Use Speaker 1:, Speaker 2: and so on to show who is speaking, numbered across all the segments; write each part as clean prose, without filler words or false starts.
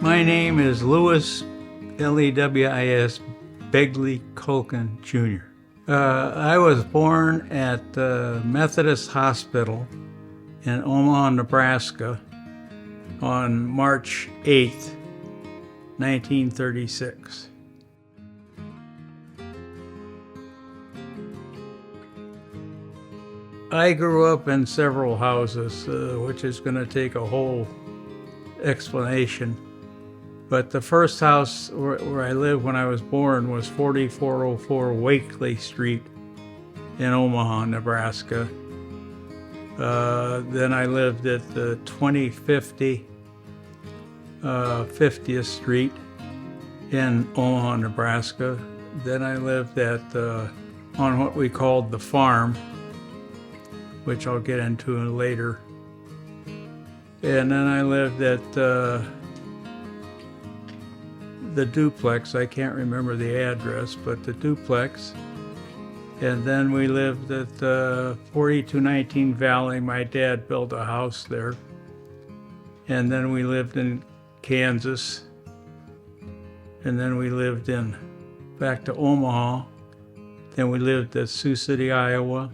Speaker 1: My name is Lewis, Lewis, Begley Culkin Jr. I was born at the Methodist Hospital in Omaha, Nebraska on March 8th, 1936. I grew up in several houses, which is going to take a whole explanation. But the first house where I lived when I was born was 4404 Wakely Street in Omaha, Nebraska. Then I lived at the 2050 50th Street in Omaha, Nebraska. Then I lived on what we called the farm, which I'll get into later. And then I lived at the duplex. I can't remember the address, but the duplex. And then we lived at 4219 Valley. My dad built a house there. And then we lived in Kansas. And then we lived back to Omaha. Then we lived at Sioux City, Iowa.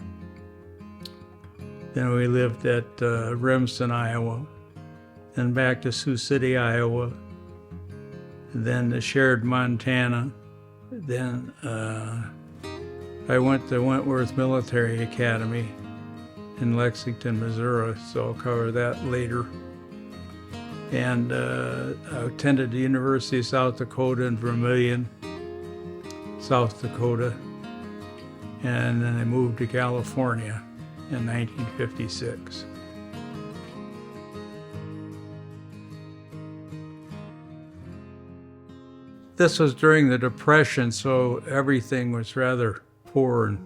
Speaker 1: Then we lived at Remsen, Iowa. Then back to Sioux City, Iowa. Then to Sheridan, Montana. Then I went to Wentworth Military Academy in Lexington, Missouri, so I'll cover that later. And I attended the University of South Dakota in Vermillion, South Dakota. And then I moved to California in 1956. This was during the Depression, so everything was rather poor and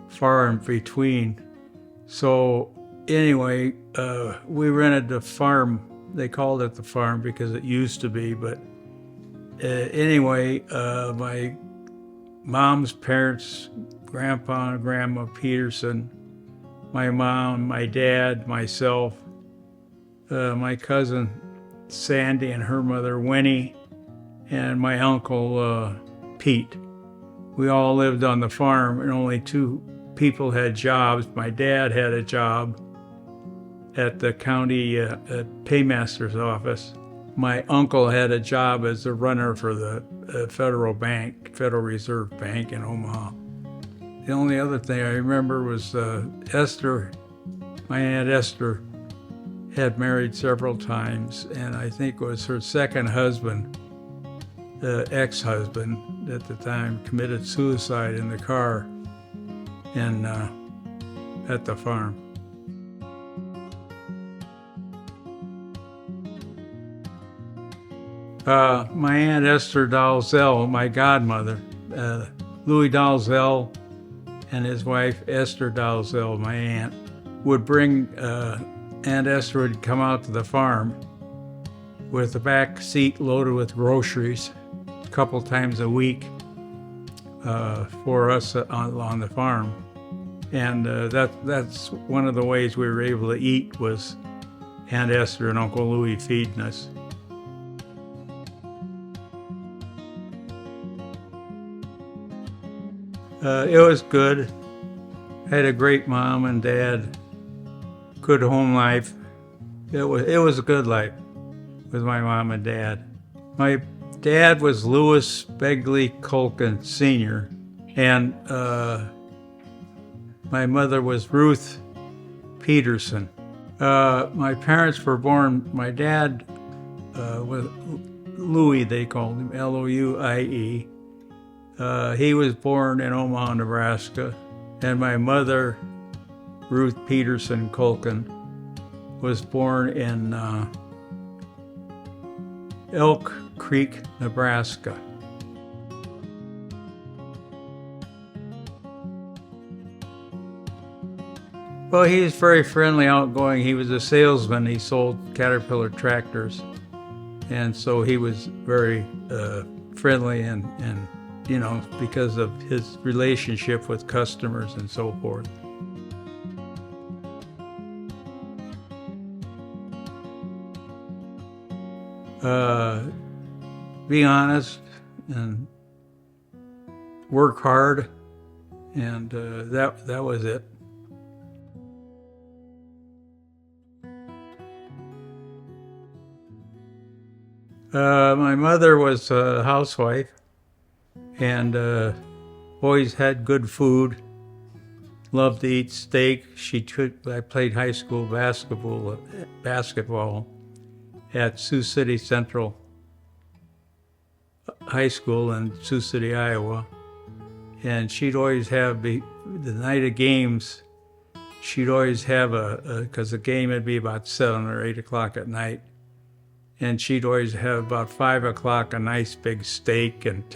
Speaker 1: far in between. So anyway, we rented the farm. They called it the farm because it used to be, but anyway, my mom's parents, Grandpa and Grandma Peterson, my mom, my dad, myself, my cousin Sandy and her mother Winnie, and my uncle Pete. We all lived on the farm, and only two people had jobs. My dad had a job at the county paymaster's office. My uncle had a job as a runner for the Federal Reserve Bank in Omaha. The only other thing I remember was Esther. My Aunt Esther had married several times, and I think it was her second husband, ex-husband at the time, committed suicide in the car at the farm. My Aunt Esther Dalzell, my godmother, Louis Dalzell and his wife Esther Dalzell, my aunt, would bring, Aunt Esther would come out to the farm with the back seat loaded with groceries a couple times a week for us on the farm. And that's one of the ways we were able to eat, was Aunt Esther and Uncle Louis feeding us. It was good. I had a great mom and dad, good home life. It was a good life with my mom and dad. My dad was Lewis Begley Culkin Sr., and my mother was Ruth Peterson. My parents were born, my dad was Louis, they called him, Louie. He was born in Omaha, Nebraska, and my mother, Ruth Peterson Culkin, was born in Elk Creek, Nebraska. Well, he was very friendly, outgoing. He was a salesman. He sold Caterpillar tractors, and so he was very friendly and because of his relationship with customers and so forth. Uh, be honest and work hard, and that was it. My mother was a housewife and always had good food. Loved to eat steak. I played high school basketball at Sioux City Central High School in Sioux City, Iowa. And she'd always have the night of games. She'd always have because the game would be about 7 or 8 o'clock at night. And she'd always have about 5 o'clock a nice big steak and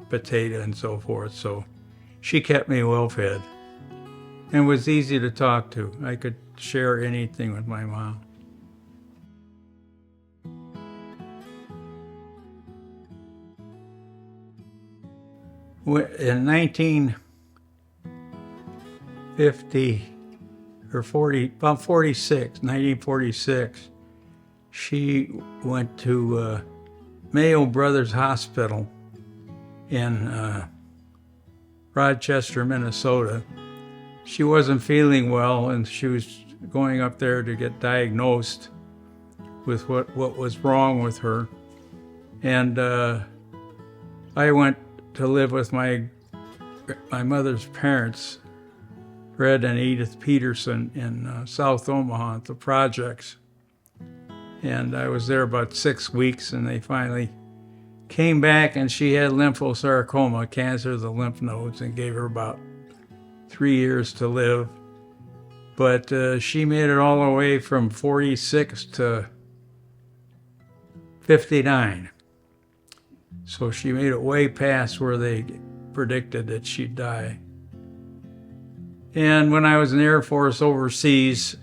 Speaker 1: potato and so forth. So she kept me well fed and was easy to talk to. I could share anything with my mom. In 1950 or 40, about 1946, she went to Mayo Brothers Hospital in Rochester, Minnesota. She wasn't feeling well, and she was going up there to get diagnosed with what was wrong with her. And I went to live with my mother's parents, Fred and Edith Peterson, in South Omaha at the projects. And I was there about 6 weeks, and they finally came back, and she had lymphosarcoma, cancer of the lymph nodes, and gave her about 3 years to live. But she made it all the way from 46 to 59. So she made it way past where they predicted that she'd die. And when I was in the Air Force overseas,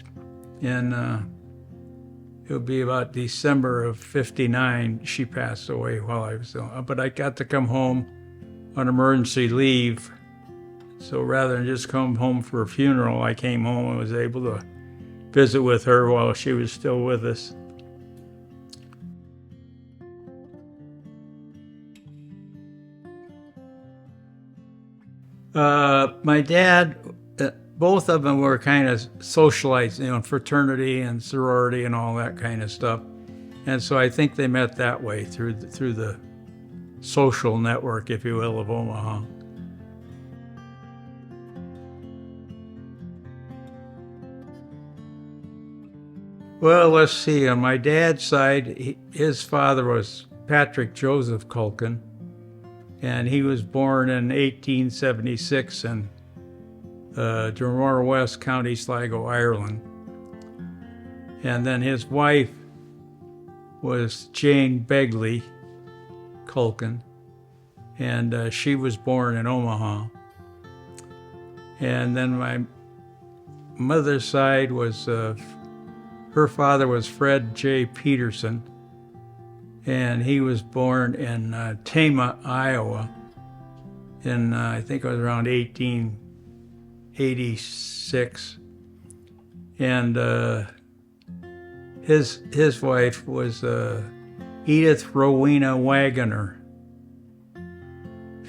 Speaker 1: it would be about December of 59, she passed away while I was there. But I got to come home on emergency leave. So rather than just come home for a funeral, I came home and was able to visit with her while she was still with us. My dad, both of them were kind of socialized, fraternity and sorority and all that kind of stuff. And so I think they met that way through the social network, if you will, of Omaha. Well, let's see. On my dad's side, his father was Patrick Joseph Culkin, and he was born in 1876 in Drumore West, County Sligo, Ireland. And then his wife was Jane Begley Culkin, and she was born in Omaha. And then my mother's side was, her father was Fred J. Peterson, and he was born in Tama, Iowa, in I think it was around 1886. And his wife was Edith Rowena Wagoner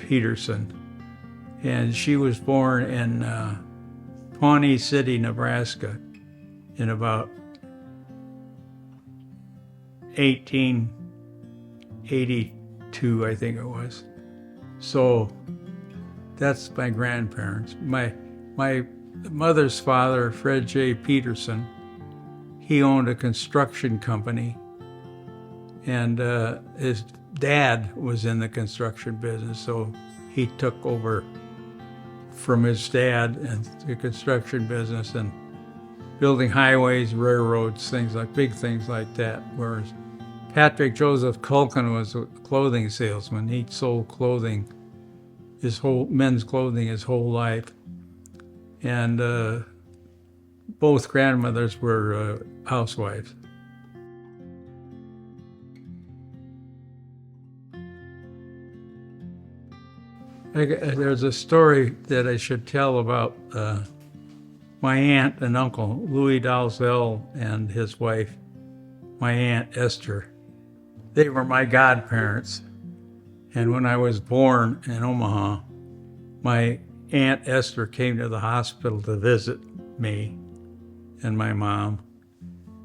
Speaker 1: Peterson, and she was born in Pawnee City, Nebraska, in about 1882, I think it was. So that's my grandparents. My mother's father, Fred J. Peterson, he owned a construction company, and his dad was in the construction business, so he took over from his dad and the construction business and building highways, railroads, big things like that. Whereas Patrick Joseph Culkin was a clothing salesman. He sold clothing, men's clothing his whole life. And both grandmothers were housewives. There's a story that I should tell about my aunt and uncle, Louis Dalzell, and his wife, my aunt Esther. they were my godparents. And when I was born in Omaha, my Aunt Esther came to the hospital to visit me and my mom.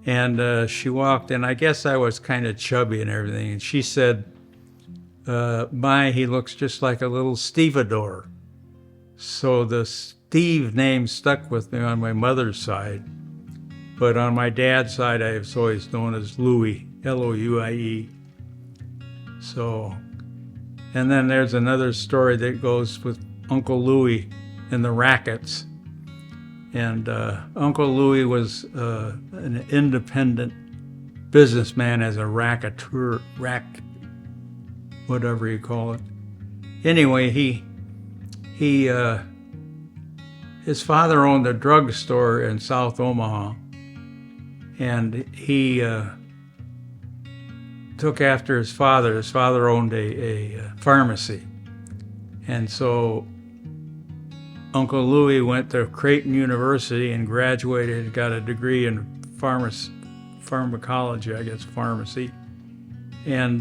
Speaker 1: And she walked in. I guess I was kind of chubby and everything. And she said, he looks just like a little stevedore. So the Steve name stuck with me on my mother's side. But on my dad's side, I was always known as Louie, Louie. So, and then there's another story that goes with Uncle Louie and the Rackets. And Uncle Louie was an independent businessman as a racketeur, whatever you call it. Anyway, his father owned a drugstore in South Omaha, and he took after his father. His father owned a pharmacy, and so Uncle Louie went to Creighton University and graduated, got a degree in pharmacology, I guess, pharmacy. And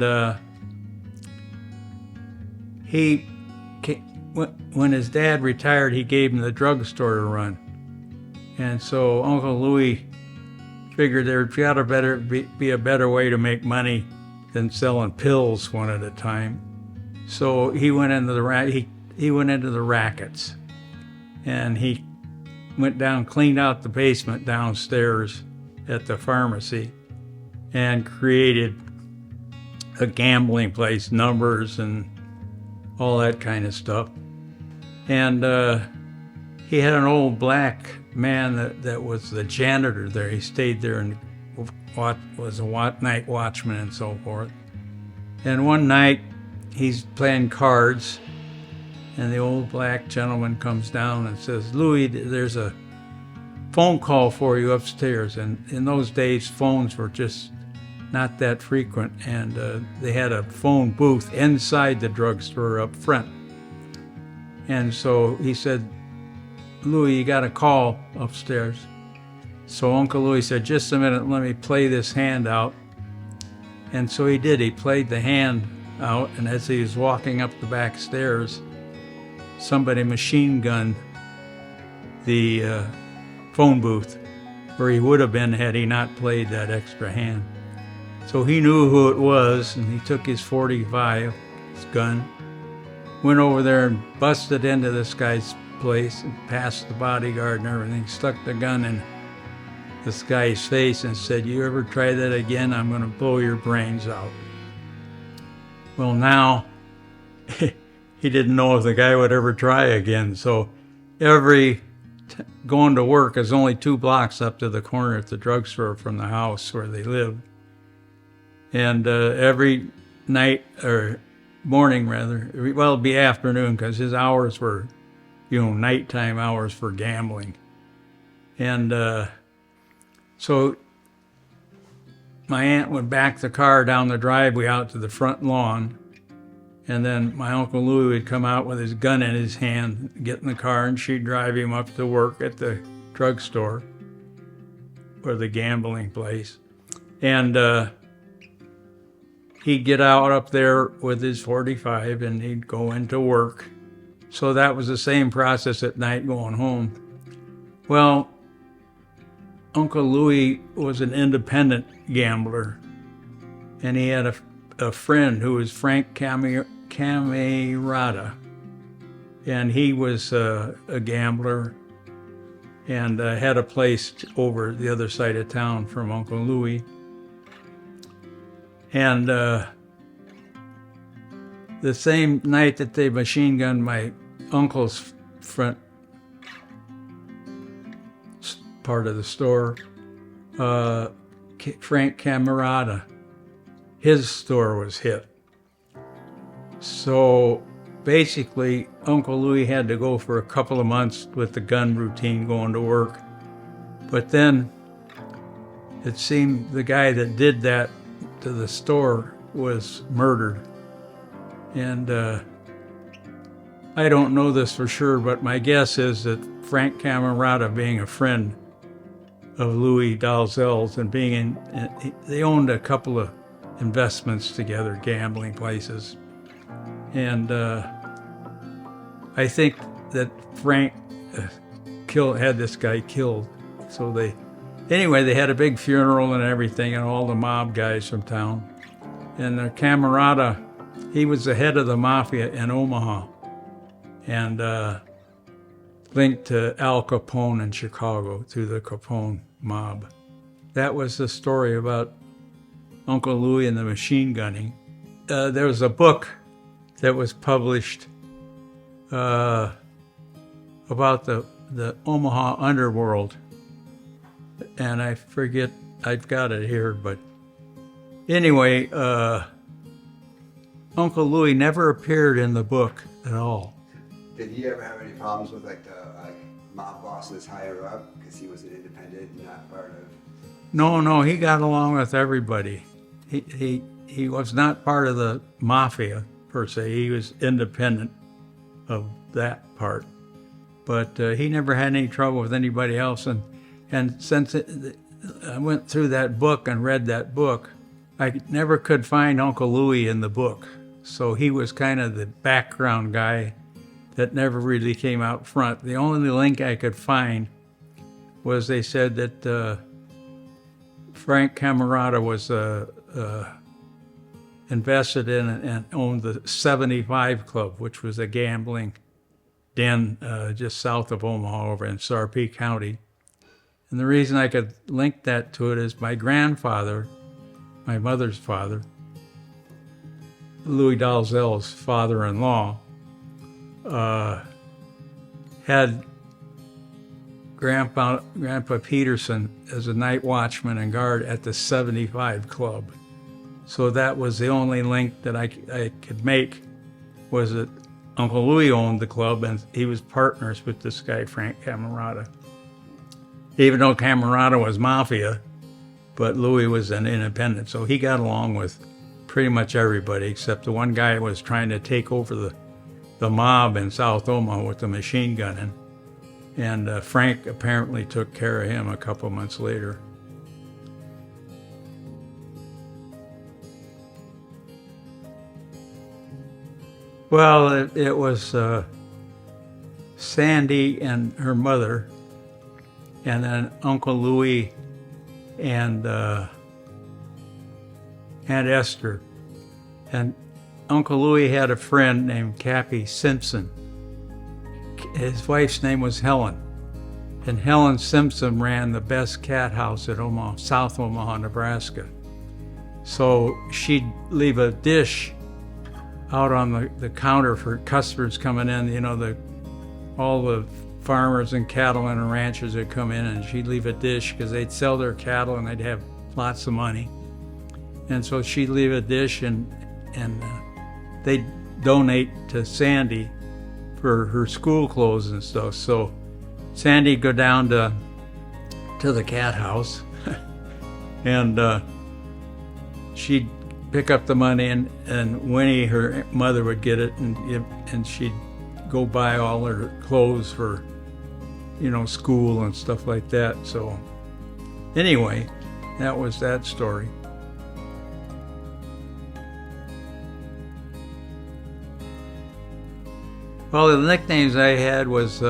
Speaker 1: when his dad retired, he gave him the drugstore to run. And so Uncle Louie figured there'd got to be a better way to make money than selling pills one at a time. So he went into the rackets. And he went down, cleaned out the basement downstairs at the pharmacy, and created a gambling place, numbers and all that kind of stuff. And he had an old black man that was the janitor there. He stayed there and was a night watchman and so forth. And one night he's playing cards, and the old black gentleman comes down and says, "Louie, there's a phone call for you upstairs." And in those days, phones were just not that frequent, and they had a phone booth inside the drugstore up front. And so he said, "Louie, you got a call upstairs." So Uncle Louie said, "Just a minute, let me play this hand out." And so he did. He played the hand out, and as he was walking up the back stairs, somebody machine gunned the phone booth where he would have been had he not played that extra hand. So he knew who it was, and he took his .45, his gun, went over there and busted into this guy's place and passed the bodyguard and everything, stuck the gun in this guy's face and said, "You ever try that again, I'm going to blow your brains out." Well, now he didn't know if the guy would ever try again. So going to work is only 2 blocks up to the corner at the drugstore from the house where they lived. And every night, or morning rather, well, it'd be afternoon because his hours were, nighttime hours for gambling. And so my aunt would back the car down the driveway out to the front lawn. And then my Uncle Louie would come out with his gun in his hand, get in the car, and she'd drive him up to work at the drugstore or the gambling place. And he'd get out up there with his .45 and he'd go into work. So that was the same process at night going home. Well, Uncle Louie was an independent gambler, and he had a friend who was Frank Camerata, and he was a gambler and had a place over the other side of town from Uncle Louie. And the same night that they machine gunned my uncle's front part of the store, Frank Camerata, his store was hit. So basically, Uncle Louie had to go for a couple of months with the gun routine going to work. But then it seemed the guy that did that to the store was murdered. And I don't know this for sure, but my guess is that Frank Camerata, being a friend of Louis Dalzell's and being they owned a couple of investments together, gambling places. And I think that Frank had this guy killed. So they had a big funeral and everything, and all the mob guys from town. And their camarada, he was the head of the mafia in Omaha, and linked to Al Capone in Chicago through the Capone mob. That was the story about Uncle Louie and the machine gunning. There was a book that was published about the Omaha underworld, and I forget, I've got it here, but anyway, Uncle Louie never appeared in the book at all.
Speaker 2: Did he ever have any problems with like the mob bosses higher up because he was an independent, not part of?
Speaker 1: No, he got along with everybody. He was not part of the mafia per se. He was independent of that part, but he never had any trouble with anybody else. And since I went through that book and read that book, I never could find Uncle Louie in the book. So he was kind of the background guy that never really came out front. The only link I could find was they said that Frank Camarada was invested in and owned the 75 Club, which was a gambling den just south of Omaha over in Sarpy County. And the reason I could link that to it is my grandfather, my mother's father, Louis Dalzell's father-in-law, had Grandpa Peterson as a night watchman and guard at the 75 Club. So that was the only link that I could make, was that Uncle Louie owned the club and he was partners with this guy, Frank Camarada. Even though Camarada was mafia, but Louie was an independent, so he got along with pretty much everybody, except the one guy was trying to take over the mob in South Omaha with the machine gunning. And Frank apparently took care of him a couple months later. Well, it was Sandy and her mother, and then Uncle Louie and Aunt Esther. And Uncle Louie had a friend named Cappy Simpson. His wife's name was Helen. And Helen Simpson ran the best cat house at Omaha, South Omaha, Nebraska. So she'd leave a dish out on the counter for customers coming in, you know, all the farmers and cattlemen and ranchers would come in, and she'd leave a dish because they'd sell their cattle and they'd have lots of money. And so she'd leave a dish and they'd donate to Sandy for her school clothes and stuff. So Sandy'd go down to the cat house and she'd pick up the money, and Winnie, her mother, would get it, and she'd go buy all her clothes for, you know, school and stuff like that. So anyway, that was that story. Well, the nicknames I had was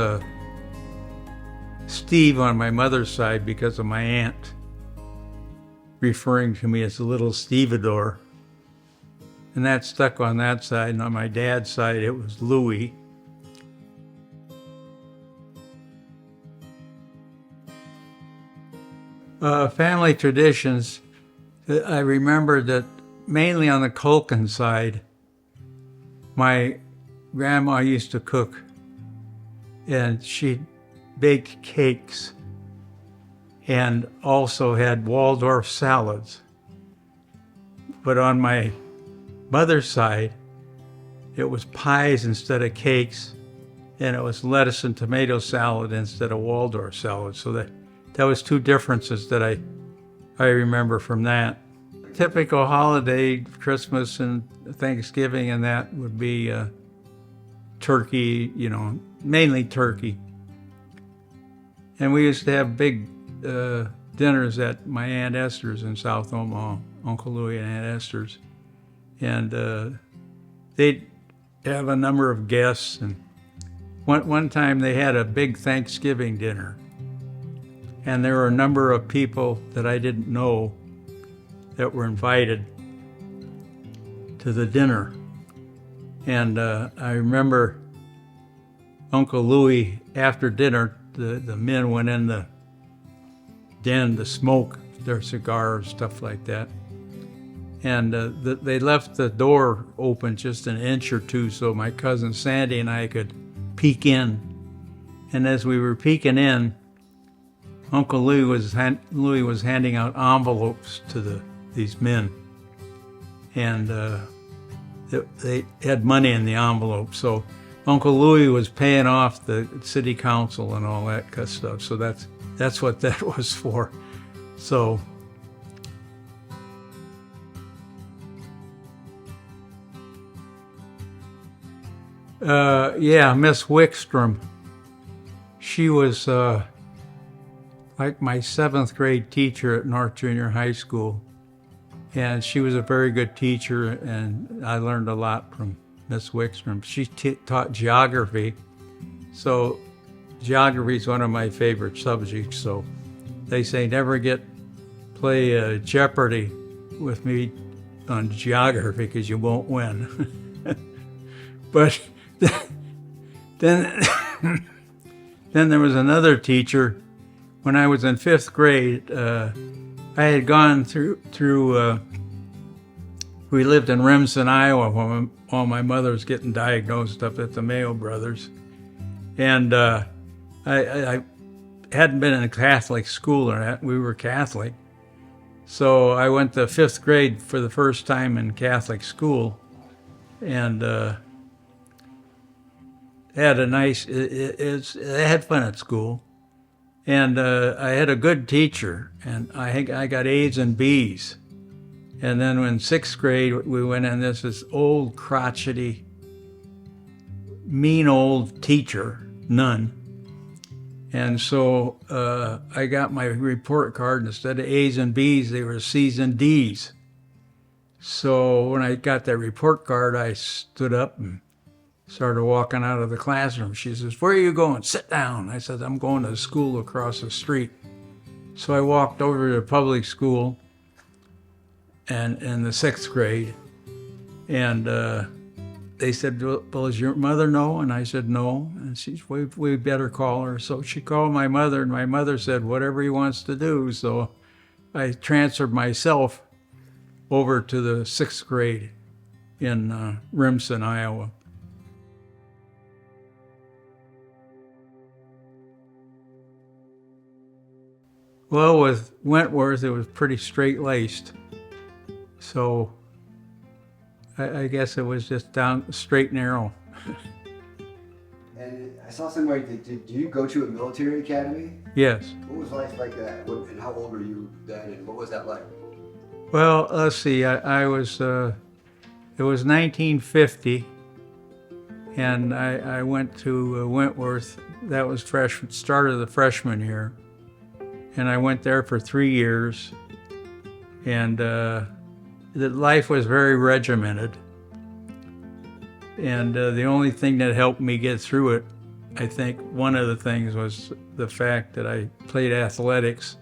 Speaker 1: Steve on my mother's side because of my aunt referring to me as a little stevedore. And that stuck on that side. And on my dad's side, it was Louie. Family traditions, I remember that mainly on the Culkin side, my grandma used to cook, and she'd bake cakes and also had Waldorf salads. But on my mother's side, it was pies instead of cakes, and it was lettuce and tomato salad instead of Waldorf salad. So that was two differences that I remember from that. Typical holiday, Christmas and Thanksgiving, and that would be turkey, you know, mainly turkey. And we used to have big dinners at my Aunt Esther's in South Omaha. Uncle Louie and Aunt Esther's. And they'd have a number of guests. And one time they had a big Thanksgiving dinner. And there were a number of people that I didn't know that were invited to the dinner. And I remember Uncle Louie, after dinner, the men went in the den to smoke their cigars, stuff like that. And they left the door open just an inch or two so my cousin Sandy and I could peek in. And as we were peeking in, Uncle Louie was handing out envelopes to these men. And they had money in the envelope. So Uncle Louie was paying off the city council and all that kind of stuff. So that's what that was for. So yeah, Miss Wickstrom. She was like my 7th grade teacher at North Junior High School. And she was a very good teacher, and I learned a lot from Miss Wickstrom. She taught geography, so geography is one of my favorite subjects. So they say never play Jeopardy with me on geography because you won't win. But then there was another teacher. When I was in 5th grade, I had gone through we lived in Remsen, Iowa, while my mother was getting diagnosed up at the Mayo Brothers. And I hadn't been in a Catholic school or that. We were Catholic. So I went to 5th grade for the first time in Catholic school. And had a nice, I had fun at school. And I had a good teacher, and I got A's and B's. And then in 6th grade, we went in this old, crotchety, mean old teacher, nun. And so I got my report card. Instead of A's and B's, they were C's and D's. So when I got that report card, I stood up and started walking out of the classroom. She says, "Where are you going?" "Sit down." I said, "I'm going to the school across the street." So I walked over to the public school and in the 6th grade. And they said, "Well, does your mother know?" And I said, "No." And she said, we better call her. So she called my mother, and my mother said, "Whatever he wants to do." So I transferred myself over to the 6th grade in Remsen, Iowa. Well, with Wentworth, it was pretty straight-laced. So I guess it was just down straight and narrow.
Speaker 2: And I saw somewhere, did you go to a military academy?
Speaker 1: Yes.
Speaker 2: What was life like that? And how old were you then? And what was that like?
Speaker 1: Well, let's see. I was, it was 1950, and I went to Wentworth. That was start of the freshman year. And I went there for 3 years, and the life was very regimented. And the only thing that helped me get through it, I think one of the things was the fact that I played athletics.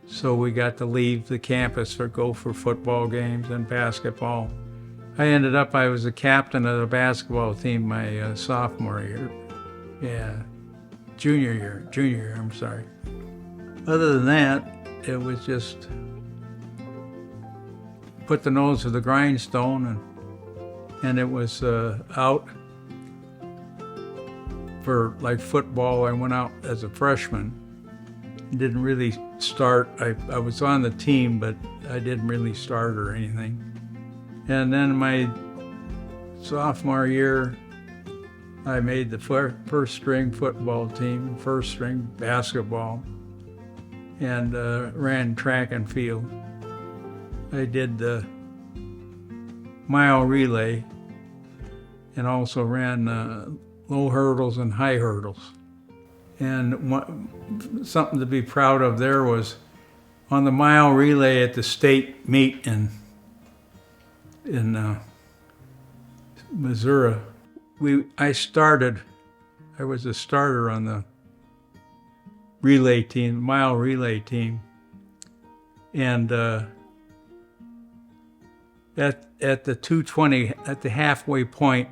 Speaker 1: So we got to leave the campus go for football games and basketball. I was the captain of the basketball team my sophomore year. Yeah, junior year, I'm sorry. Other than that, it was just put the nose to the grindstone, and it was out for like football. I went out as a freshman. Didn't really start. I was on the team, but I didn't really start or anything. And then my sophomore year, I made the first string football team, first string basketball, and ran track and field. I did the mile relay and also ran low hurdles and high hurdles. And something to be proud of there was on the mile relay at the state meet in Missouri. I was a starter on the relay team, mile relay team, and at the 2:20, at the halfway point,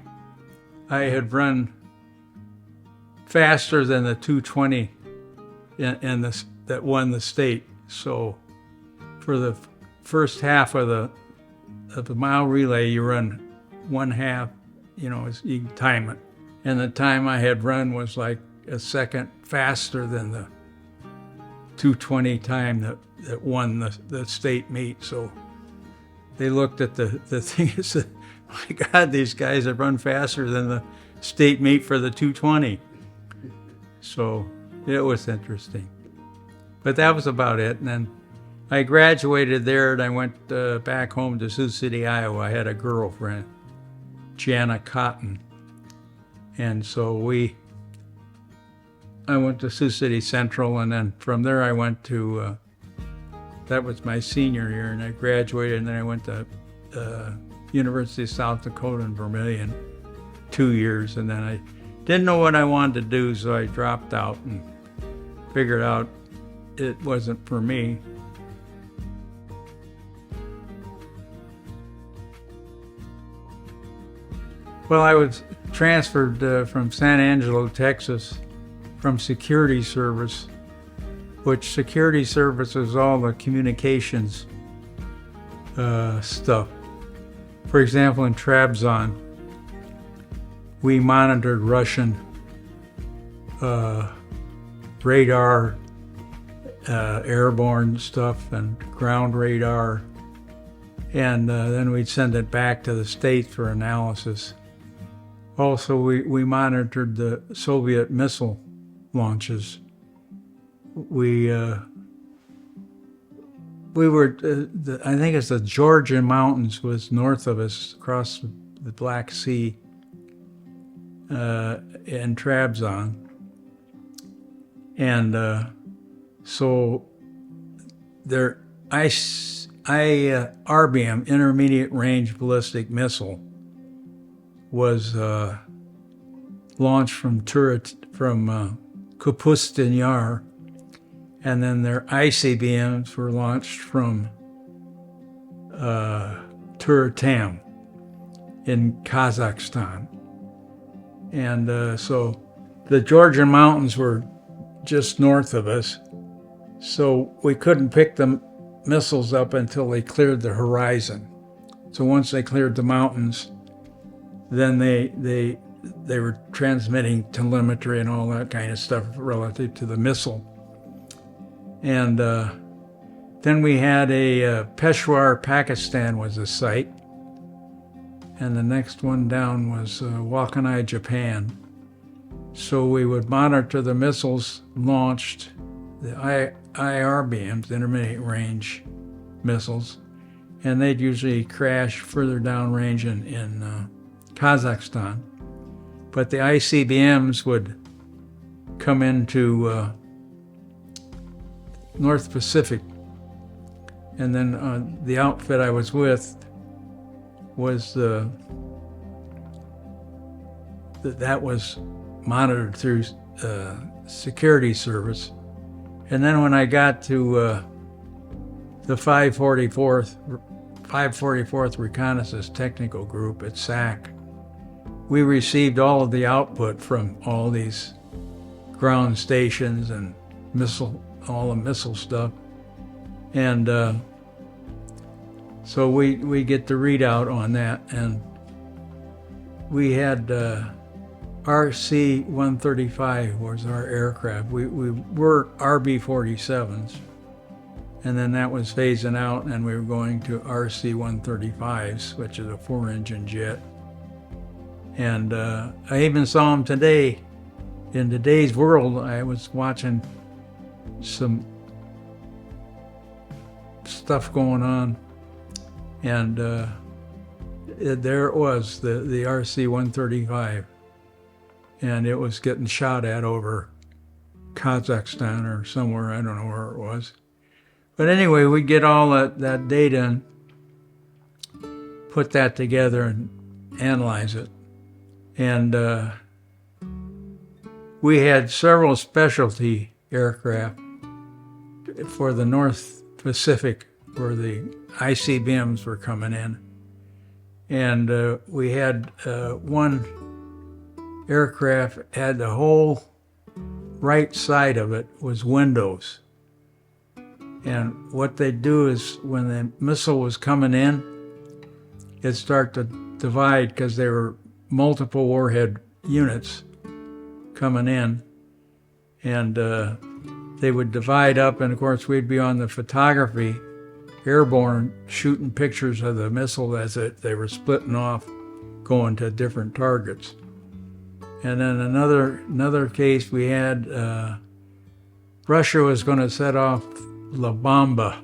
Speaker 1: I had run faster than the 2:20 that won the state. So for the first half of the mile relay, you run one half, you can time it. And the time I had run was like a second faster than the 2:20 time that won the state meet. So they looked at the thing and said, my God, these guys have run faster than the state meet for the 2:20. So it was interesting. But that was about it. And then I graduated there and I went back home to Sioux City, Iowa. I had a girlfriend, Jana Cotton. And so I went to Sioux City Central, and then from there I went to, that was my senior year, and I graduated, and then I went to University of South Dakota in Vermillion 2 years, and then I didn't know what I wanted to do, so I dropped out and figured out it wasn't for me. Well, I was transferred from San Angelo, Texas, from security service, which security service is all the communications stuff. For example, in Trabzon, we monitored Russian radar, airborne stuff, and ground radar, and then we'd send it back to the States for analysis. Also, we monitored the Soviet missile launches. We were, I think it's the Georgian mountains was north of us, across the Black Sea, in Trabzon. And so their IRBM, Intermediate Range Ballistic Missile, was launched from Kapustin Yar, and then their ICBMs were launched from Turatam in Kazakhstan. And so the Georgian mountains were just north of us, so we couldn't pick the missiles up until they cleared the horizon. So once they cleared the mountains, then they were transmitting telemetry and all that kind of stuff relative to the missile. And then we had Peshawar, Pakistan was a site, and the next one down was Wakkanai, Japan. So we would monitor the missiles launched, the IRBMs, intermediate range missiles, and they'd usually crash further downrange in Kazakhstan. But the ICBMs would come into North Pacific. And then the outfit I was with was that was monitored through security service. And then when I got to the 544th Reconnaissance Technical Group at SAC, we received all of the output from all these ground stations and all the missile stuff. And so we get the readout on that. And we had RC-135 was our aircraft. We were RB-47s. And then that was phasing out, and we were going to RC-135s, which is a 4-engine jet. And I even saw them today. In today's world, I was watching some stuff going on, and there it was, the RC-135, and it was getting shot at over Kazakhstan or somewhere, I don't know where it was. But anyway, we get all that data and put that together and analyze it. And we had several specialty aircraft for the North Pacific where the ICBMs were coming in. And we had one aircraft had the whole right side of it was windows. And what they do is when the missile was coming in, it'd start to divide because there were multiple warhead units coming in. And they would divide up, and of course we'd be on the photography, airborne, shooting pictures of the missile as they were splitting off, going to different targets. And then another case we had, Russia was going to set off La Bomba,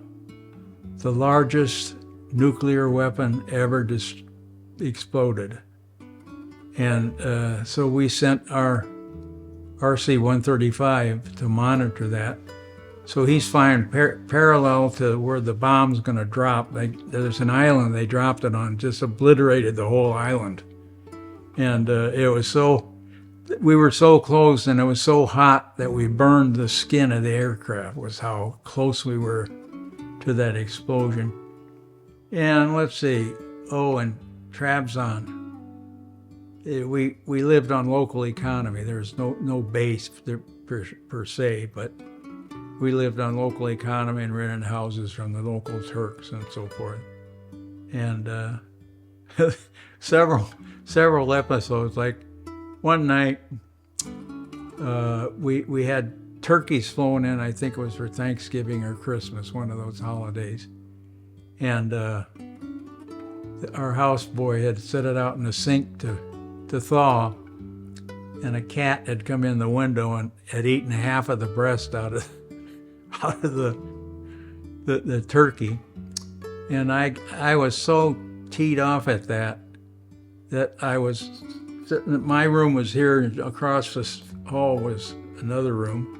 Speaker 1: the largest nuclear weapon ever exploded. And so we sent our RC-135 to monitor that. So he's flying parallel to where the bomb's going to drop. There's an island they dropped it on, just obliterated the whole island. And we were so close, and it was so hot that we burned the skin of the aircraft, was how close we were to that explosion. And let's see, in Trabzon, we lived on local economy. There was no base per se, but we lived on local economy and rented houses from the local Turks and so forth. And several episodes, like one night we had turkeys flown in. I think it was for Thanksgiving or Christmas, one of those holidays. And our houseboy had set it out in the sink to thaw, and a cat had come in the window and had eaten half of the breast out of the turkey. And I was so teed off at that I was sitting. My room was here, and across this hall was another room,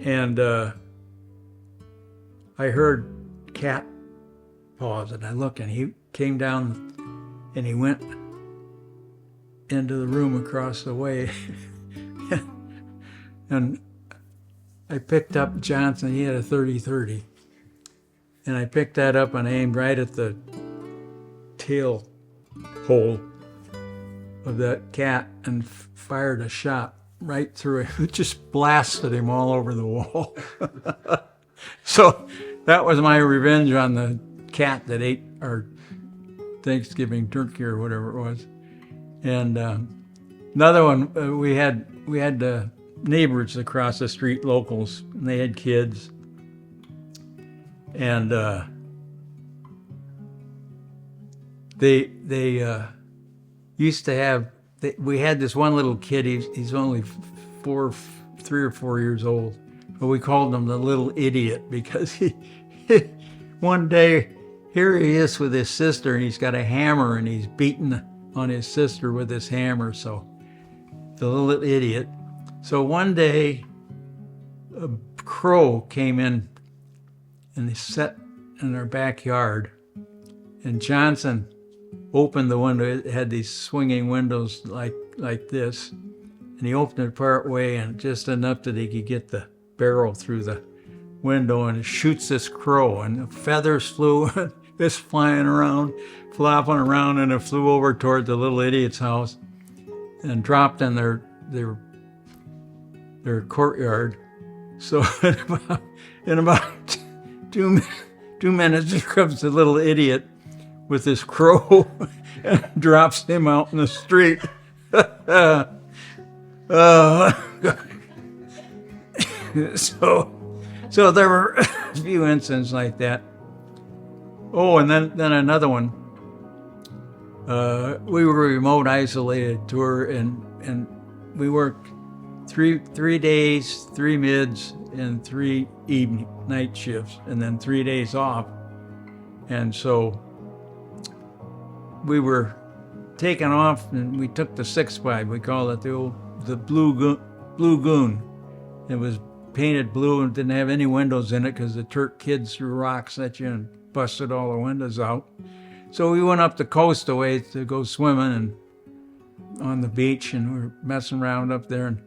Speaker 1: and I heard cat paws, and I looked, and he came down, and he went into the room across the way. And I picked up Johnson. He had a 30-30, and I picked that up and aimed right at the tail hole of that cat and fired a shot right through it. It just blasted him all over the wall. So that was my revenge on the cat that ate our Thanksgiving turkey or whatever it was. And another one, we had neighbors across the street, locals, and they had kids. And they used to have. We had this one little kid. He's only 3 or 4 years old, but we called him the little idiot because he one day here he is with his sister, and he's got a hammer, and he's beating on his sister with his hammer. So the little idiot. So one day a crow came in, and they sat in our backyard, and Johnson opened the window. It had these swinging windows like this, and he opened it part way and just enough that he could get the barrel through the window, and it shoots this crow, and the feathers flew, this flying around, flopping around, and it flew over toward the little idiot's house and dropped in their courtyard. So in about 2 minutes, here comes the little idiot with this crow and drops him out in the street. So there were a few incidents like that. Oh, and then another one. We were a remote isolated tour, and we worked three days, 3 mids, and 3 night shifts, and then 3 days off. And so we were taken off, and we took the 6-5. We call it the Blue Goon. It was painted blue and didn't have any windows in it because the Turk kids threw rocks at you and busted all the windows out. So we went up the coast a way to go swimming and on the beach, and we were messing around up there. And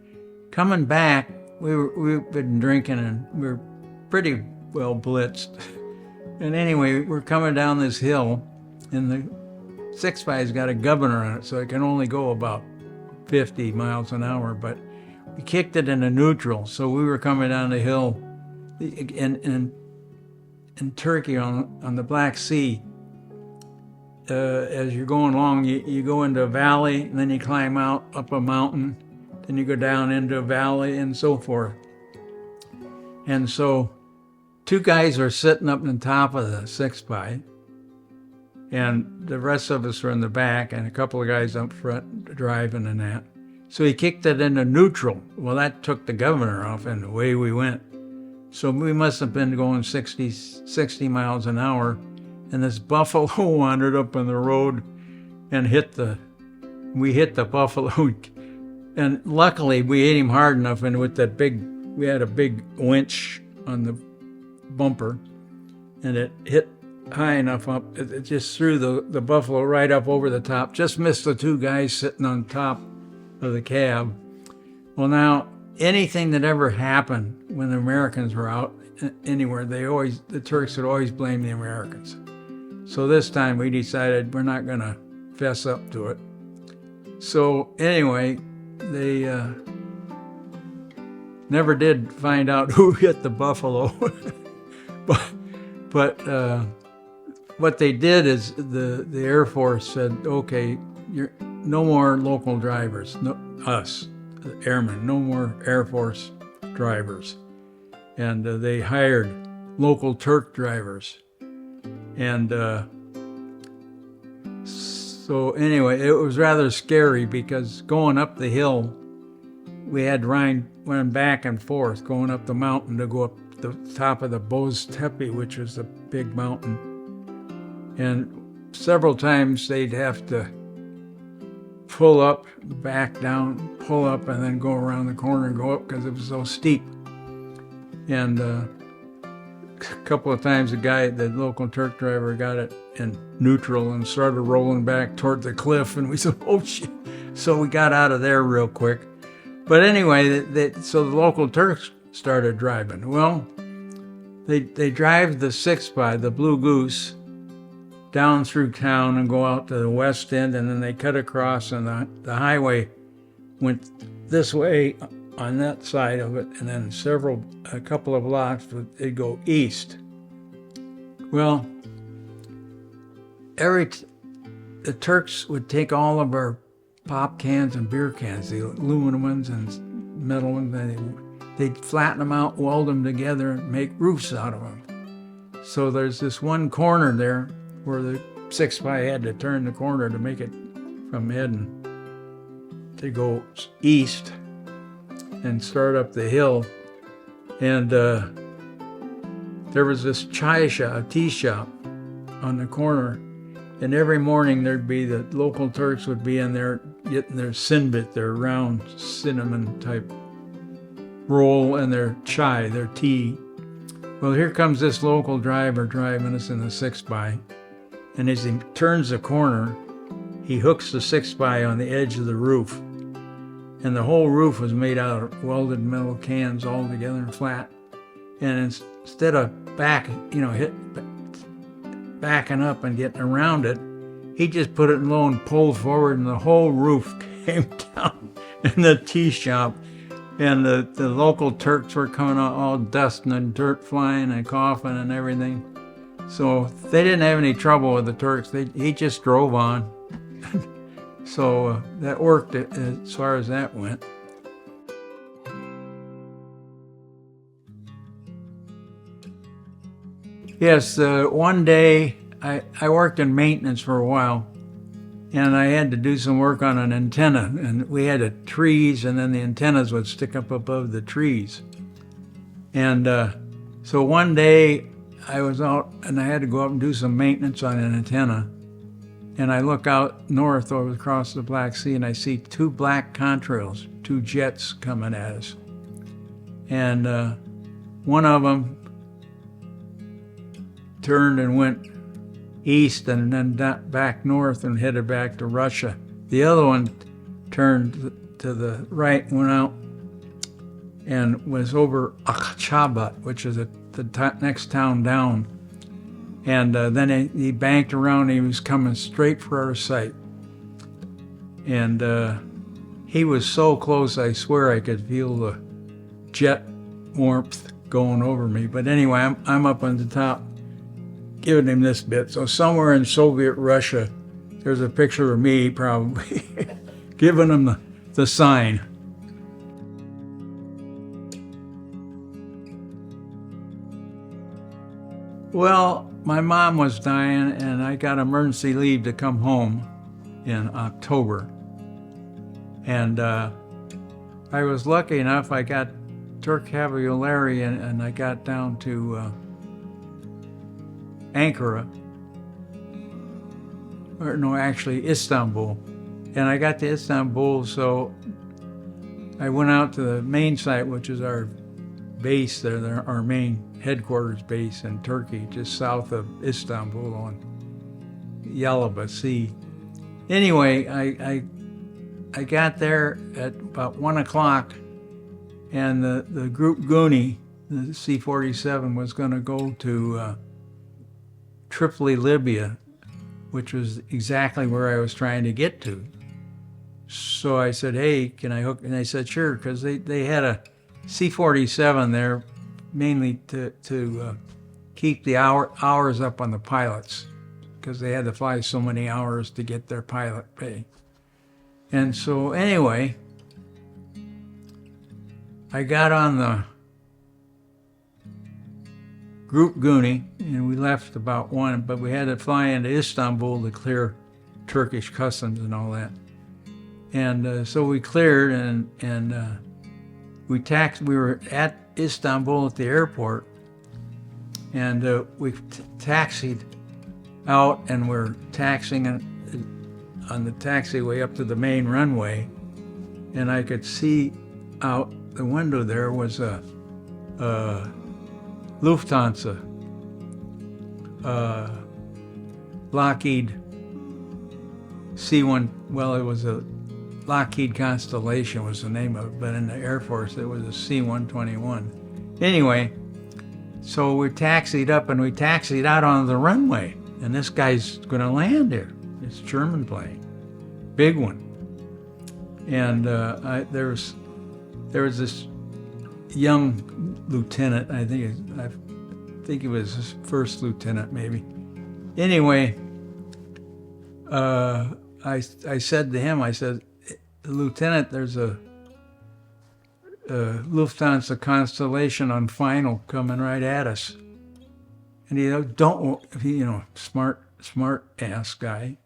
Speaker 1: coming back, we've been drinking and we were pretty well blitzed. And anyway, we're coming down this hill, and the 6-by's got a governor on it, so it can only go about 50 miles an hour. But we kicked it into neutral, so we were coming down the hill in Turkey on the Black Sea. As you're going along, you go into a valley, and then you climb out up a mountain, then you go down into a valley, and so forth. And so 2 guys are sitting up on the top of the 6-by, and the rest of us were in the back, and a couple of guys up front driving and that. So he kicked it into neutral. Well, that took the governor off, and away we went. So we must have been going 60 miles an hour, and this buffalo wandered up on the road and we hit the buffalo. And luckily we hit him hard enough, and with that we had a big winch on the bumper, and it hit high enough up, it just threw the buffalo right up over the top, just missed the 2 guys sitting on top of the cab. Well, now, anything that ever happened when the Americans were out anywhere, the Turks would always blame the Americans. So this time we decided we're not going to fess up to it. So anyway, they never did find out who hit the buffalo. but what they did is the Air Force said, okay, no more local drivers, us, the airmen, no more Air Force drivers. And they hired local Turk drivers. And so anyway, it was rather scary because going up the hill, we had running back and forth, going up the mountain to go up the top of the Boz Tepe, which was a big mountain. And several times they'd have to pull up, back down, pull up, and then go around the corner and go up because it was so steep. And a couple of times the local Turk driver got it in neutral and started rolling back toward the cliff, and we said, oh shit. So we got out of there real quick. But anyway, so the local Turks started driving. Well, they drive the 6-by, the Blue Goose, down through town and go out to the west end, and then they cut across, and the highway went this way on that side of it, and then a couple of blocks, they'd go east. Well, the Turks would take all of our pop cans and beer cans, the aluminum ones and metal ones, and they'd flatten them out, weld them together, and make roofs out of them. So there's this one corner there where the 6-by had to turn the corner to make it from heading to go east and start up the hill. And there was this tea shop on the corner. And every morning there'd be the local Turks would be in there getting their sinbit, their round cinnamon type roll, and their chai, their tea. Well, here comes this local driver driving us in the 6-by. And as he turns the corner, he hooks the 6-by on the edge of the roof. And the whole roof was made out of welded metal cans all together and flat. And instead of backing up and getting around it, he just put it low and pulled forward, and the whole roof came down in the tea shop. And the local Turks were coming out all dust and dirt flying and coughing and everything. So they didn't have any trouble with the Turks. He just drove on. So that worked as far as that went. Yes, one day I worked in maintenance for a while, and I had to do some work on an antenna. And we had trees, and then the antennas would stick up above the trees. And so one day I was out, and I had to go up and do some maintenance on an antenna. And I look out north over across the Black Sea, and I see 2 black contrails, 2 jets coming at us. And one of them turned and went east and then back north and headed back to Russia. The other one turned to the right, went out, and was over Akhchabat, which is the next town down. And then he banked around, and he was coming straight for our site. And he was so close, I swear I could feel the jet warmth going over me. But anyway, I'm up on the top giving him this bit. So somewhere in Soviet Russia, there's a picture of me probably giving him the sign. Well, my mom was dying, and I got emergency leave to come home in October. And I was lucky enough, I got Turk Cavalieri, and I got down to Ankara, or no, actually Istanbul. And I got to Istanbul, so I went out to the main site, which is our base there, our main headquarters base in Turkey, just south of Istanbul on Yalova Sea. Anyway, I got there at about 1 o'clock, and the group Goonie, the C-47, was going to go to Tripoli, Libya, which was exactly where I was trying to get to. So I said, hey, can I hook? And they said, sure, because they had a C-47 there mainly to keep the hours up on the pilots, because they had to fly so many hours to get their pilot pay. And so anyway, I got on the group Goonie, and we left about 1, but we had to fly into Istanbul to clear Turkish customs and all that. And so we cleared, and we were at Istanbul at the airport, and we taxied out, and we're taxiing on the taxiway up to the main runway, and I could see out the window there was a Lufthansa, Lockheed C-1, well, it was a Lockheed Constellation was the name of it, but in the Air Force it was a C-121. Anyway, so we taxied up and we taxied out on the runway, and this guy's going to land here, this German plane, big one. And there was this young lieutenant, I think he was his first lieutenant maybe. Anyway, I said to him, I said, Lieutenant, there's a Lufthansa Constellation on final coming right at us. And he, smart ass guy.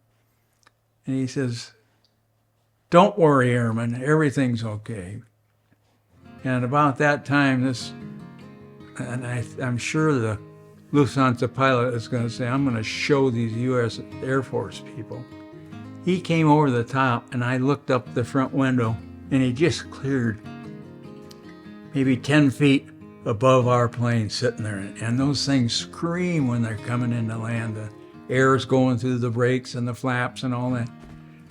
Speaker 1: And he says, don't worry, Airman, everything's okay. And about that time, I'm sure the Lufthansa pilot is going to say, I'm going to show these U.S. Air Force people. He came over the top, and I looked up the front window, and he just cleared maybe 10 feet above our plane sitting there. And those things scream when they're coming in to land. The air's going through the brakes and the flaps and all that.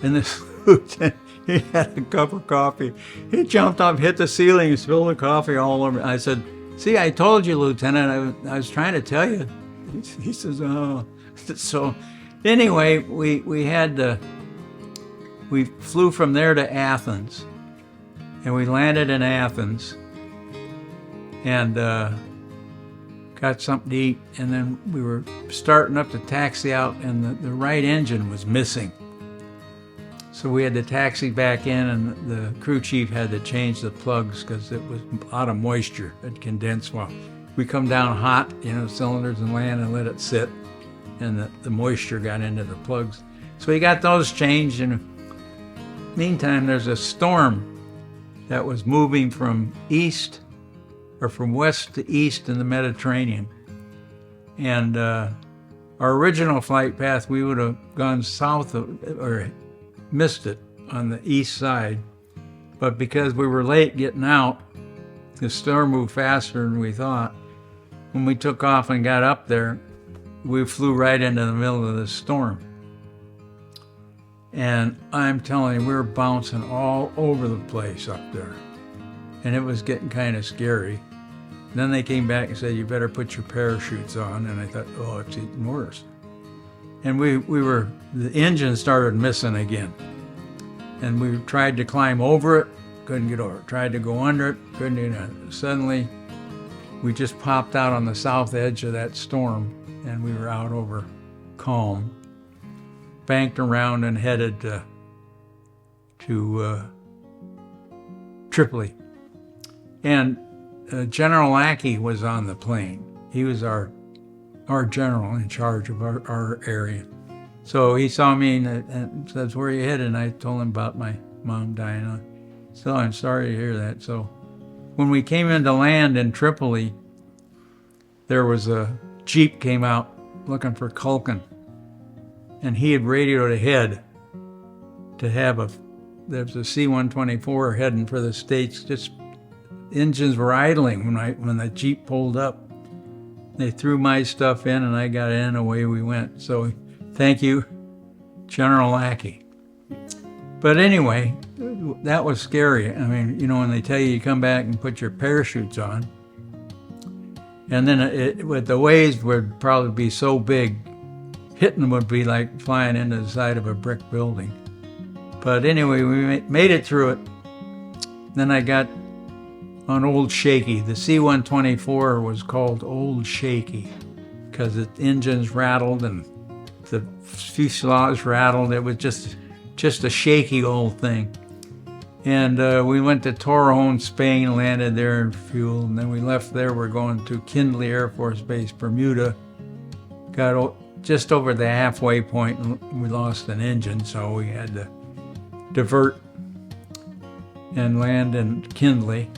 Speaker 1: And this lieutenant, he had a cup of coffee. He jumped up, hit the ceiling, spilled the coffee all over. I said, see, I told you, Lieutenant, I was trying to tell you. He says, oh. So anyway, we flew from there to Athens, and we landed in Athens, and got something to eat, and then we were starting up to taxi out, and the right engine was missing. So we had to taxi back in, and the crew chief had to change the plugs because it was a lot of moisture had condensed. Well, we come down hot, cylinders and land and let it sit, and the moisture got into the plugs. So we got those changed, and meantime, there's a storm that was moving from west to east in the Mediterranean. And our original flight path, we would have gone south or missed it on the east side. But because we were late getting out, the storm moved faster than we thought. When we took off and got up there, we flew right into the middle of the storm. And I'm telling you, we were bouncing all over the place up there. And it was getting kind of scary. Then they came back and said, you better put your parachutes on. And I thought, oh, it's even worse. And the engine started missing again. And we tried to climb over it, couldn't get over it. Tried to go under it, couldn't get it. Suddenly, we just popped out on the south edge of that storm, and we were out over calm, banked around and headed to Tripoli. And General Lackey was on the plane. He was our general in charge of our area. So he saw me and says, where are you headed? And I told him about my mom dying. So I'm sorry to hear that. So when we came into land in Tripoli, there was a Jeep came out looking for Culkin. And he had radioed ahead to have there was a C-124 heading for the States. Just engines were idling when the Jeep pulled up. They threw my stuff in and I got in and away we went. So thank you, General Lackey. But anyway, that was scary. I mean, when they tell you come back and put your parachutes on, and then with the waves would probably be so big, hitting them would be like flying into the side of a brick building. But anyway, we made it through it. Then I got on Old Shaky. The C-124 was called Old Shaky because the engines rattled and the fuselage rattled. It was just a shaky old thing. And we went to Torrejon, Spain, landed there and fueled, and then we left there. We're going to Kindley Air Force Base, Bermuda. Got just over the halfway point and we lost an engine, so we had to divert and land in Kindley.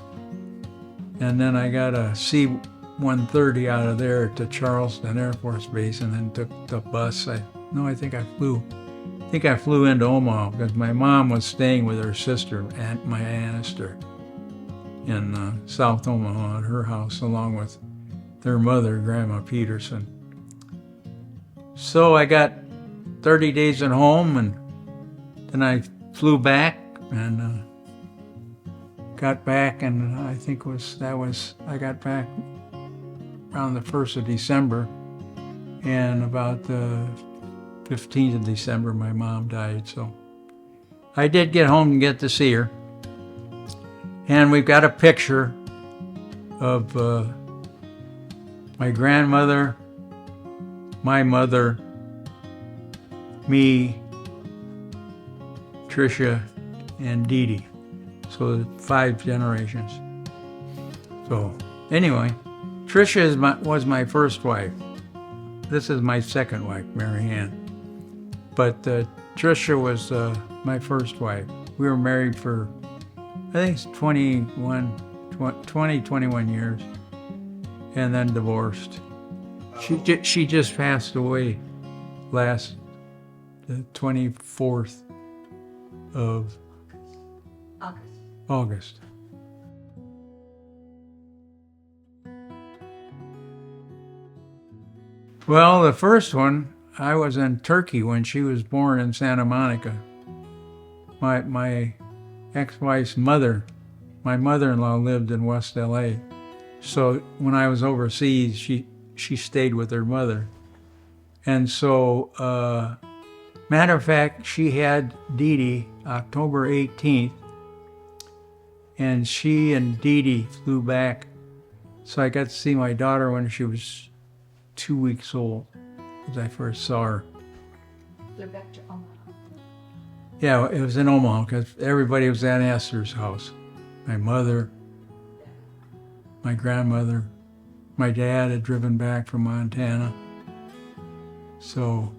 Speaker 1: And then I got a C-130 out of there to Charleston Air Force Base and then took the bus. I think I flew into Omaha because my mom was staying with her sister, my Aunt Esther, in South Omaha at her house, along with their mother, Grandma Peterson. So I got 30 days at home, and then I flew back and got back, and I think I got back around the 1st of December, and about the 15th of December, my mom died. So I did get home and get to see her. And we've got a picture of my grandmother, my mother, me, Tricia, and Dee Dee. So 5 generations. So anyway, Tricia was my first wife. This is my second wife, Mary Ann. But Tricia was my first wife. We were married for, I think it's 21 years, and then divorced. She just passed away the 24th of August. Well, the first one, I was in Turkey when she was born in Santa Monica. My ex-wife's mother, my mother-in-law lived in West LA. So when I was overseas, she stayed with her mother. And so, matter of fact, she had Dee Dee October 18th, and she and Dee Dee flew back. So I got to see my daughter when she was 2 weeks old, as I first saw her.
Speaker 3: Flew back to Omaha.
Speaker 1: Yeah, it was in Omaha because everybody was at Esther's house. My mother, my grandmother, my dad had driven back from Montana. So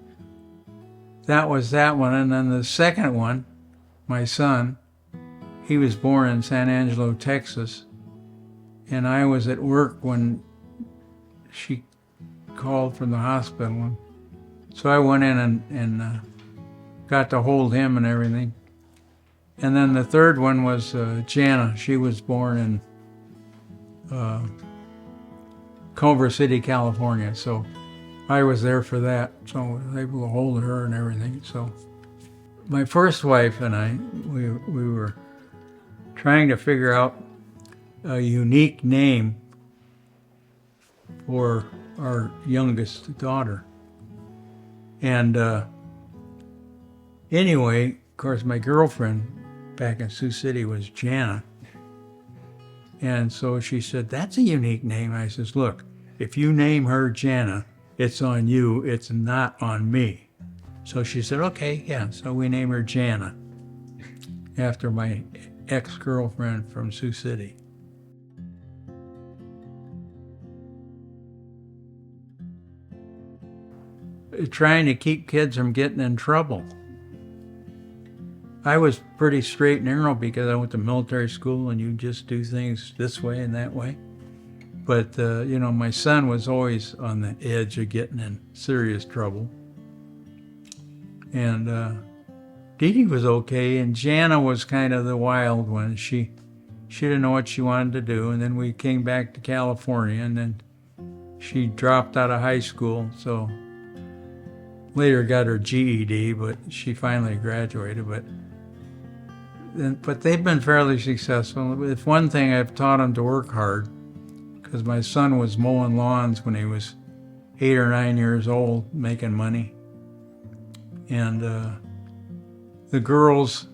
Speaker 1: that was that one. And then the second one, my son, he was born in San Angelo, Texas. And I was at work when she called from the hospital. So I went in and got to hold him and everything. And then the third one was Jana. She was born in Culver City, California. So I was there for that. So I was able to hold her and everything. So my first wife and I, we were trying to figure out a unique name for our youngest daughter. And anyway, of course, my girlfriend back in Sioux City was Jana. And so she said, that's a unique name. I says, look, if you name her Jana, it's on you, it's not on me. So she said, okay, yeah. So we named her Jana after my ex-girlfriend from Sioux City. Trying to keep kids from getting in trouble. I was pretty straight and narrow because I went to military school and you just do things this way and that way. But, my son was always on the edge of getting in serious trouble. And Dee Dee was okay, and Jana was kind of the wild one. She didn't know what she wanted to do, and then we came back to California, and then she dropped out of high school, so later got her GED, but she finally graduated. But they've been fairly successful. If one thing, I've taught them to work hard, because my son was mowing lawns when he was 8 or 9 years old, making money. And the girls,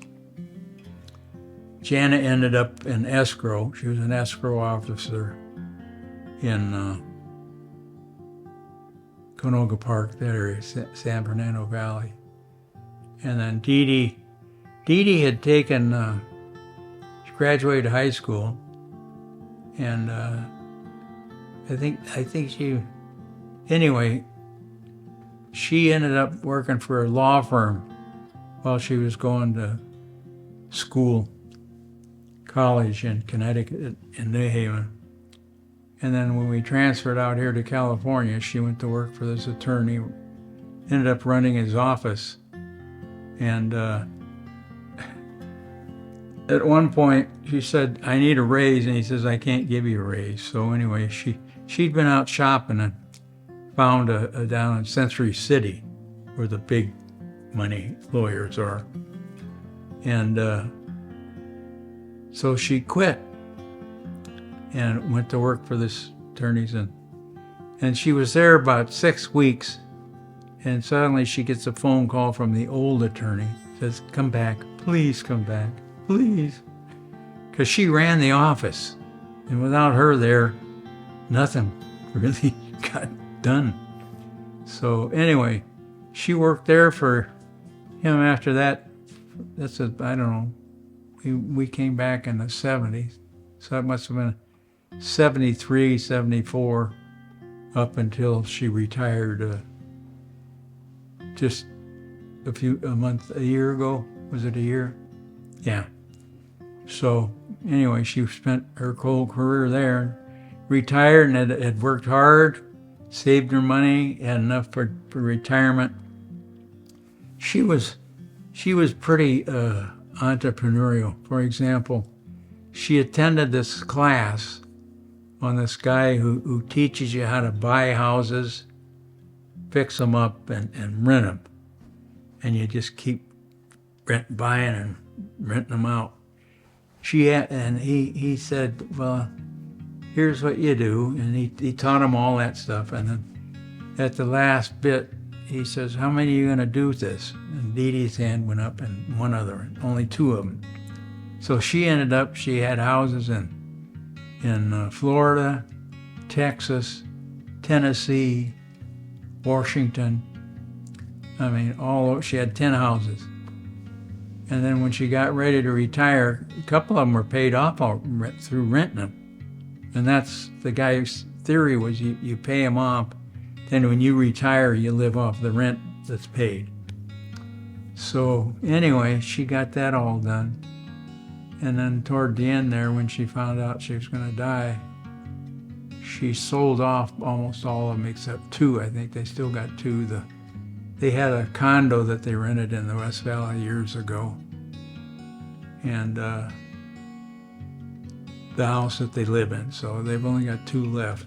Speaker 1: Jana ended up in escrow. She was an escrow officer in Canoga Park, that area, San Fernando Valley. And then Dee Dee had taken, she graduated high school, and I think she ended up working for a law firm while she was going to college in Connecticut, in New Haven. And then when we transferred out here to California, she went to work for this attorney, ended up running his office. And at one point, she said, I need a raise, and he says, I can't give you a raise. So anyway, she'd been out shopping and found a down in Century City, where the big money lawyers are. And so she quit and went to work for this attorney's, and she was there about 6 weeks, and suddenly she gets a phone call from the old attorney, says, come back, please come back, please. Because she ran the office, and without her there, nothing really got done. So anyway, she worked there for him after that. I don't know, we came back in the 70s, so it must have been 73, 74, up until she retired just a year ago. Was it a year? Yeah. So anyway, she spent her whole career there, retired, and had worked hard, saved her money, had enough for retirement. She was pretty entrepreneurial. For example, she attended this class on this guy who teaches you how to buy houses, fix them up, and rent them. And you just keep buying and renting them out. He said, well, here's what you do. And he taught him all that stuff. And then at the last bit, he says, how many are you going to do with this? And Dee Dee's hand went up, and one other, only 2 of them. So she had houses in Florida, Texas, Tennessee, Washington. She had 10 houses. And then when she got ready to retire, a couple of them were paid off through renting them. And that's the guy's theory, was you pay them off, then when you retire, you live off the rent that's paid. So anyway, she got that all done. And then toward the end there, when she found out she was going to die, she sold off almost all of them except 2. I think they still got 2. They had a condo that they rented in the West Valley years ago. And the house that they live in. So they've only got 2 left.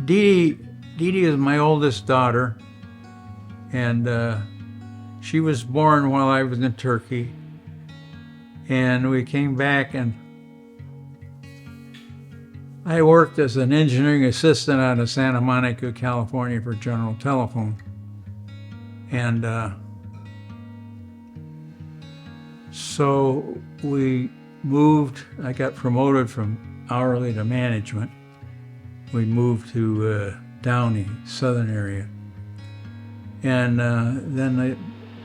Speaker 1: Dee Dee is my oldest daughter, and she was born while I was in Turkey. And we came back, and I worked as an engineering assistant out of Santa Monica, California for General Telephone. And so we moved. I got promoted from hourly to management. We moved to Downey, southern area. And then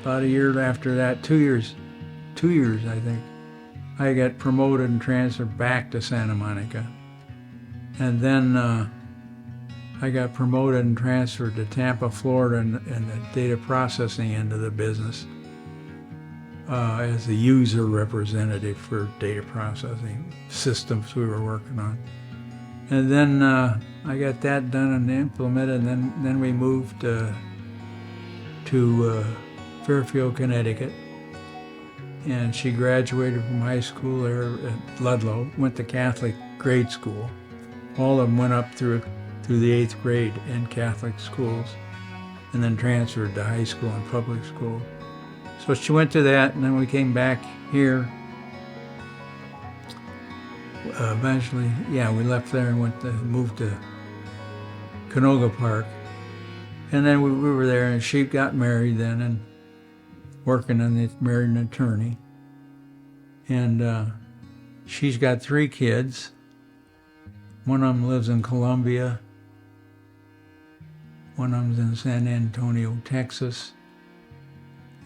Speaker 1: about a year after that, 2 years I think, I got promoted and transferred back to Santa Monica. And then I got promoted and transferred to Tampa, Florida, in the data processing end of the business as a user representative for data processing systems we were working on. And then I got that done and implemented, and then we moved to Fairfield, Connecticut. And she graduated from high school there at Ludlow, went to Catholic grade school. All of them went up through the 8th grade in Catholic schools, and then transferred to high school and public school. So she went to that, and then we came back here. Eventually, we left there and moved to Canoga Park. And then we were there, and she got married then, and working on it, married an attorney. And she's got 3 kids. One of them lives in Colombia. One of them's in San Antonio, Texas.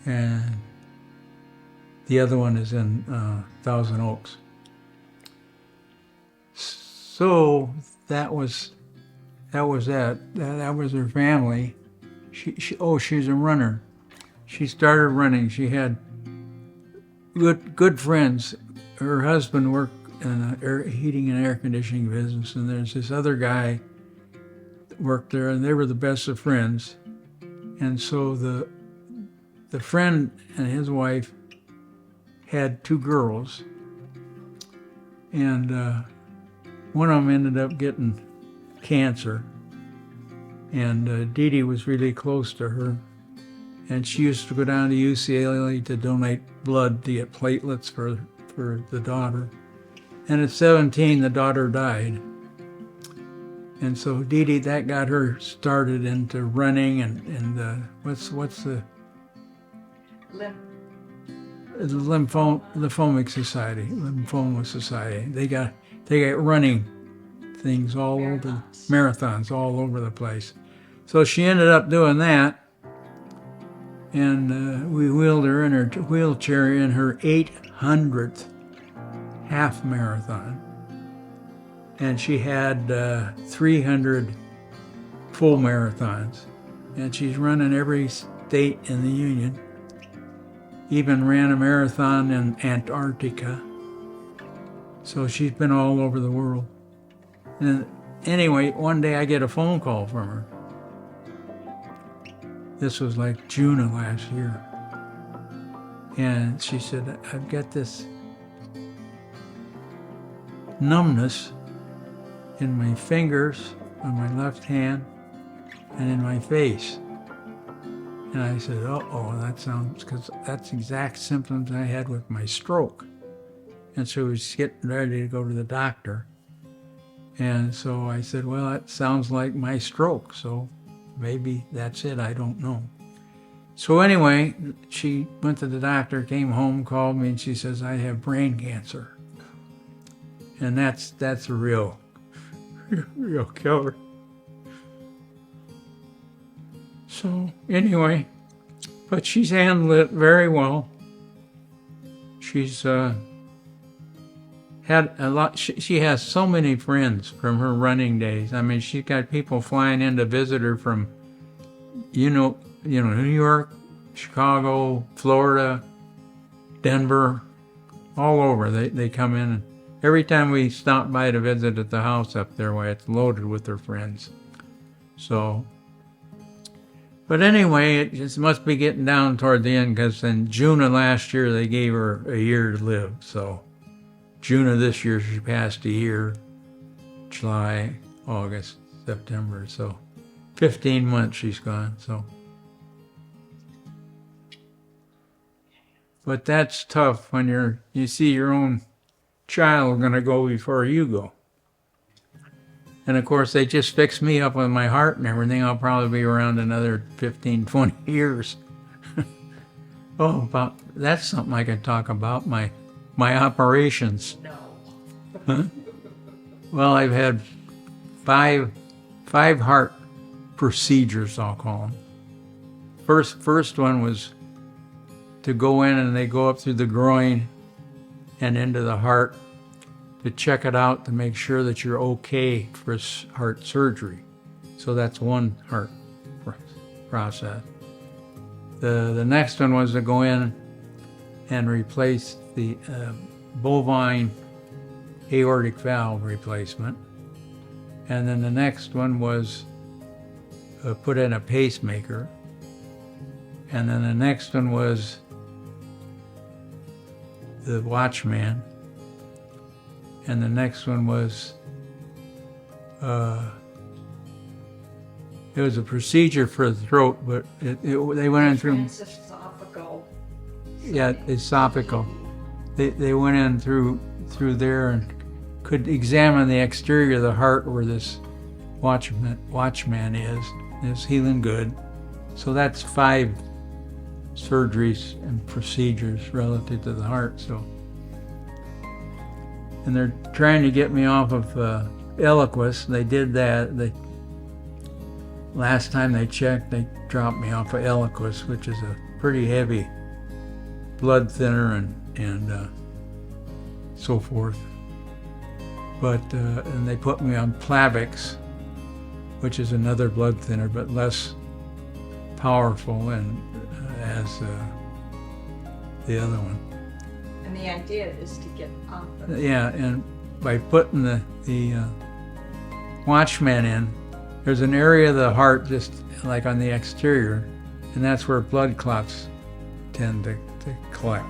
Speaker 1: And the other one is in Thousand Oaks. So that was that. That was her family. She's a runner. She started running. She had good friends. Her husband worked in a heating and air conditioning business, and there's this other guy that worked there, and they were the best of friends. And so the friend and his wife had 2 girls, and one of them ended up getting cancer, and Dee Dee was really close to her. And she used to go down to UCLA to donate blood to get platelets for the daughter. And at 17, the daughter died. And so Dee Dee, that got her started into running and what's the lymphoma society. They got running things all over, marathons all over the place. So she ended up doing that. And we wheeled her in her wheelchair in her 800th half marathon. And she had 300 full marathons. And she's run in every state in the Union. Even ran a marathon in Antarctica. So she's been all over the world. And anyway, one day I get a phone call from her. This was like June of last year. And she said, I've got this numbness in my fingers, on my left hand, and in my face. And I said, that sounds, because that's exact symptoms I had with my stroke. And so we was getting ready to go to the doctor. And so I said, well, that sounds like my stroke, so maybe that's it, I don't know. So anyway, she went to the doctor, came home, called me, and she says, I have brain cancer. And that's a real killer. So anyway, but she's handled it very well. She's had a lot. She has so many friends from her running days. I mean, she's got people flying in to visit her from, New York, Chicago, Florida, Denver, all over. They come in. And every time we stop by to visit at the house up there, it's loaded with her friends. So, but anyway, it just must be getting down toward the end, because in June of last year they gave her a year to live. So June of this year, she passed a year. July, August, September. So 15 months she's gone. So, but that's tough when you see your own child going to go before you go. And of course, they just fixed me up with my heart and everything. I'll probably be around another 15, 20 years. Oh, that's something I can talk about, my operations.
Speaker 3: No.
Speaker 1: Huh? Well, I've had five heart procedures, I'll call them. First one was to go in and they go up through the groin and into the heart to check it out to make sure that you're okay for heart surgery. So that's one heart process. The next one was to go in and replace the bovine aortic valve replacement. And then the next one was put in a pacemaker. And then the next one was the Watchman. And the next one was, it was a procedure for the throat, but they went in through,
Speaker 3: Esophageal.
Speaker 1: yeah, esophageal. They went in through there and could examine the exterior of the heart where this Watchman is. It's healing good. So that's 5 surgeries and procedures relative to the heart. So, and they're trying to get me off of Eliquis. They did that. Last time they checked, they dropped me off of Eliquis, which is a pretty heavy blood thinner and so forth. But and they put me on Plavix, which is another blood thinner, but less powerful and as the other one.
Speaker 3: And the idea is to get off of it.
Speaker 1: Yeah, and by putting the Watchman in, there's an area of the heart just like on the exterior, and that's where blood clots tend to collect.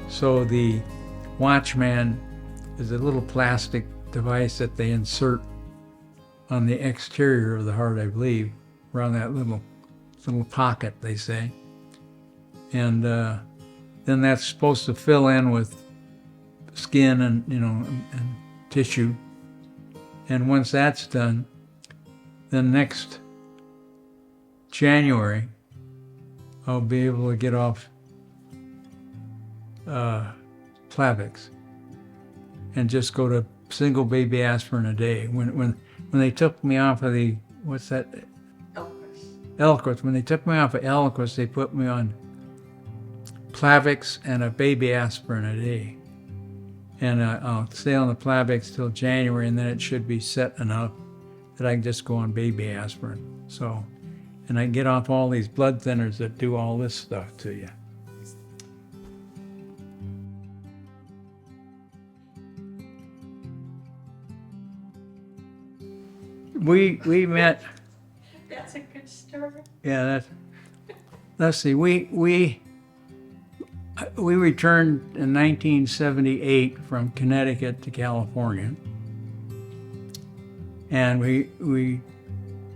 Speaker 1: So the Watchman is a little plastic device that they insert on the exterior of the heart, I believe, around that little pocket, they say. And then that's supposed to fill in with skin and and tissue. And once that's done, then next January I'll be able to get off Plavix and just go to single baby aspirin a day. When they took me off of the Eliquis, when they took me off of Eliquis, they put me on Plavix and a baby aspirin a day. And I'll stay on the Plavix till January, and then it should be set enough that I can just go on baby aspirin. So, and I can get off all these blood thinners that do all this stuff to you. We met.
Speaker 3: That's a good story.
Speaker 1: Yeah, let's see. We returned in 1978 from Connecticut to California, and we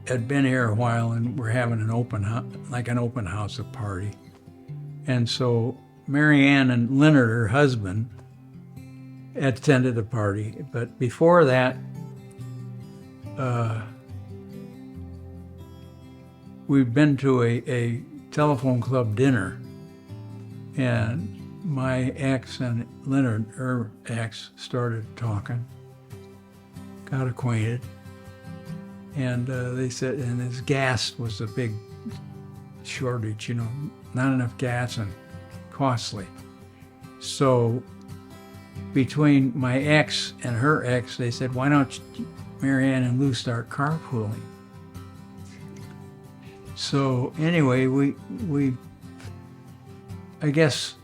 Speaker 1: had been here a while, and we're having an open house party. And so Mary Ann and Leonard, her husband, attended the party. But before that, we've been to a telephone club dinner, and my ex and Leonard, her ex, started talking, got acquainted, and they said, and this gas was a big shortage, not enough gas and costly. So between my ex and her ex, they said, why don't Mary Ann and Lou start carpooling? So anyway, we I guess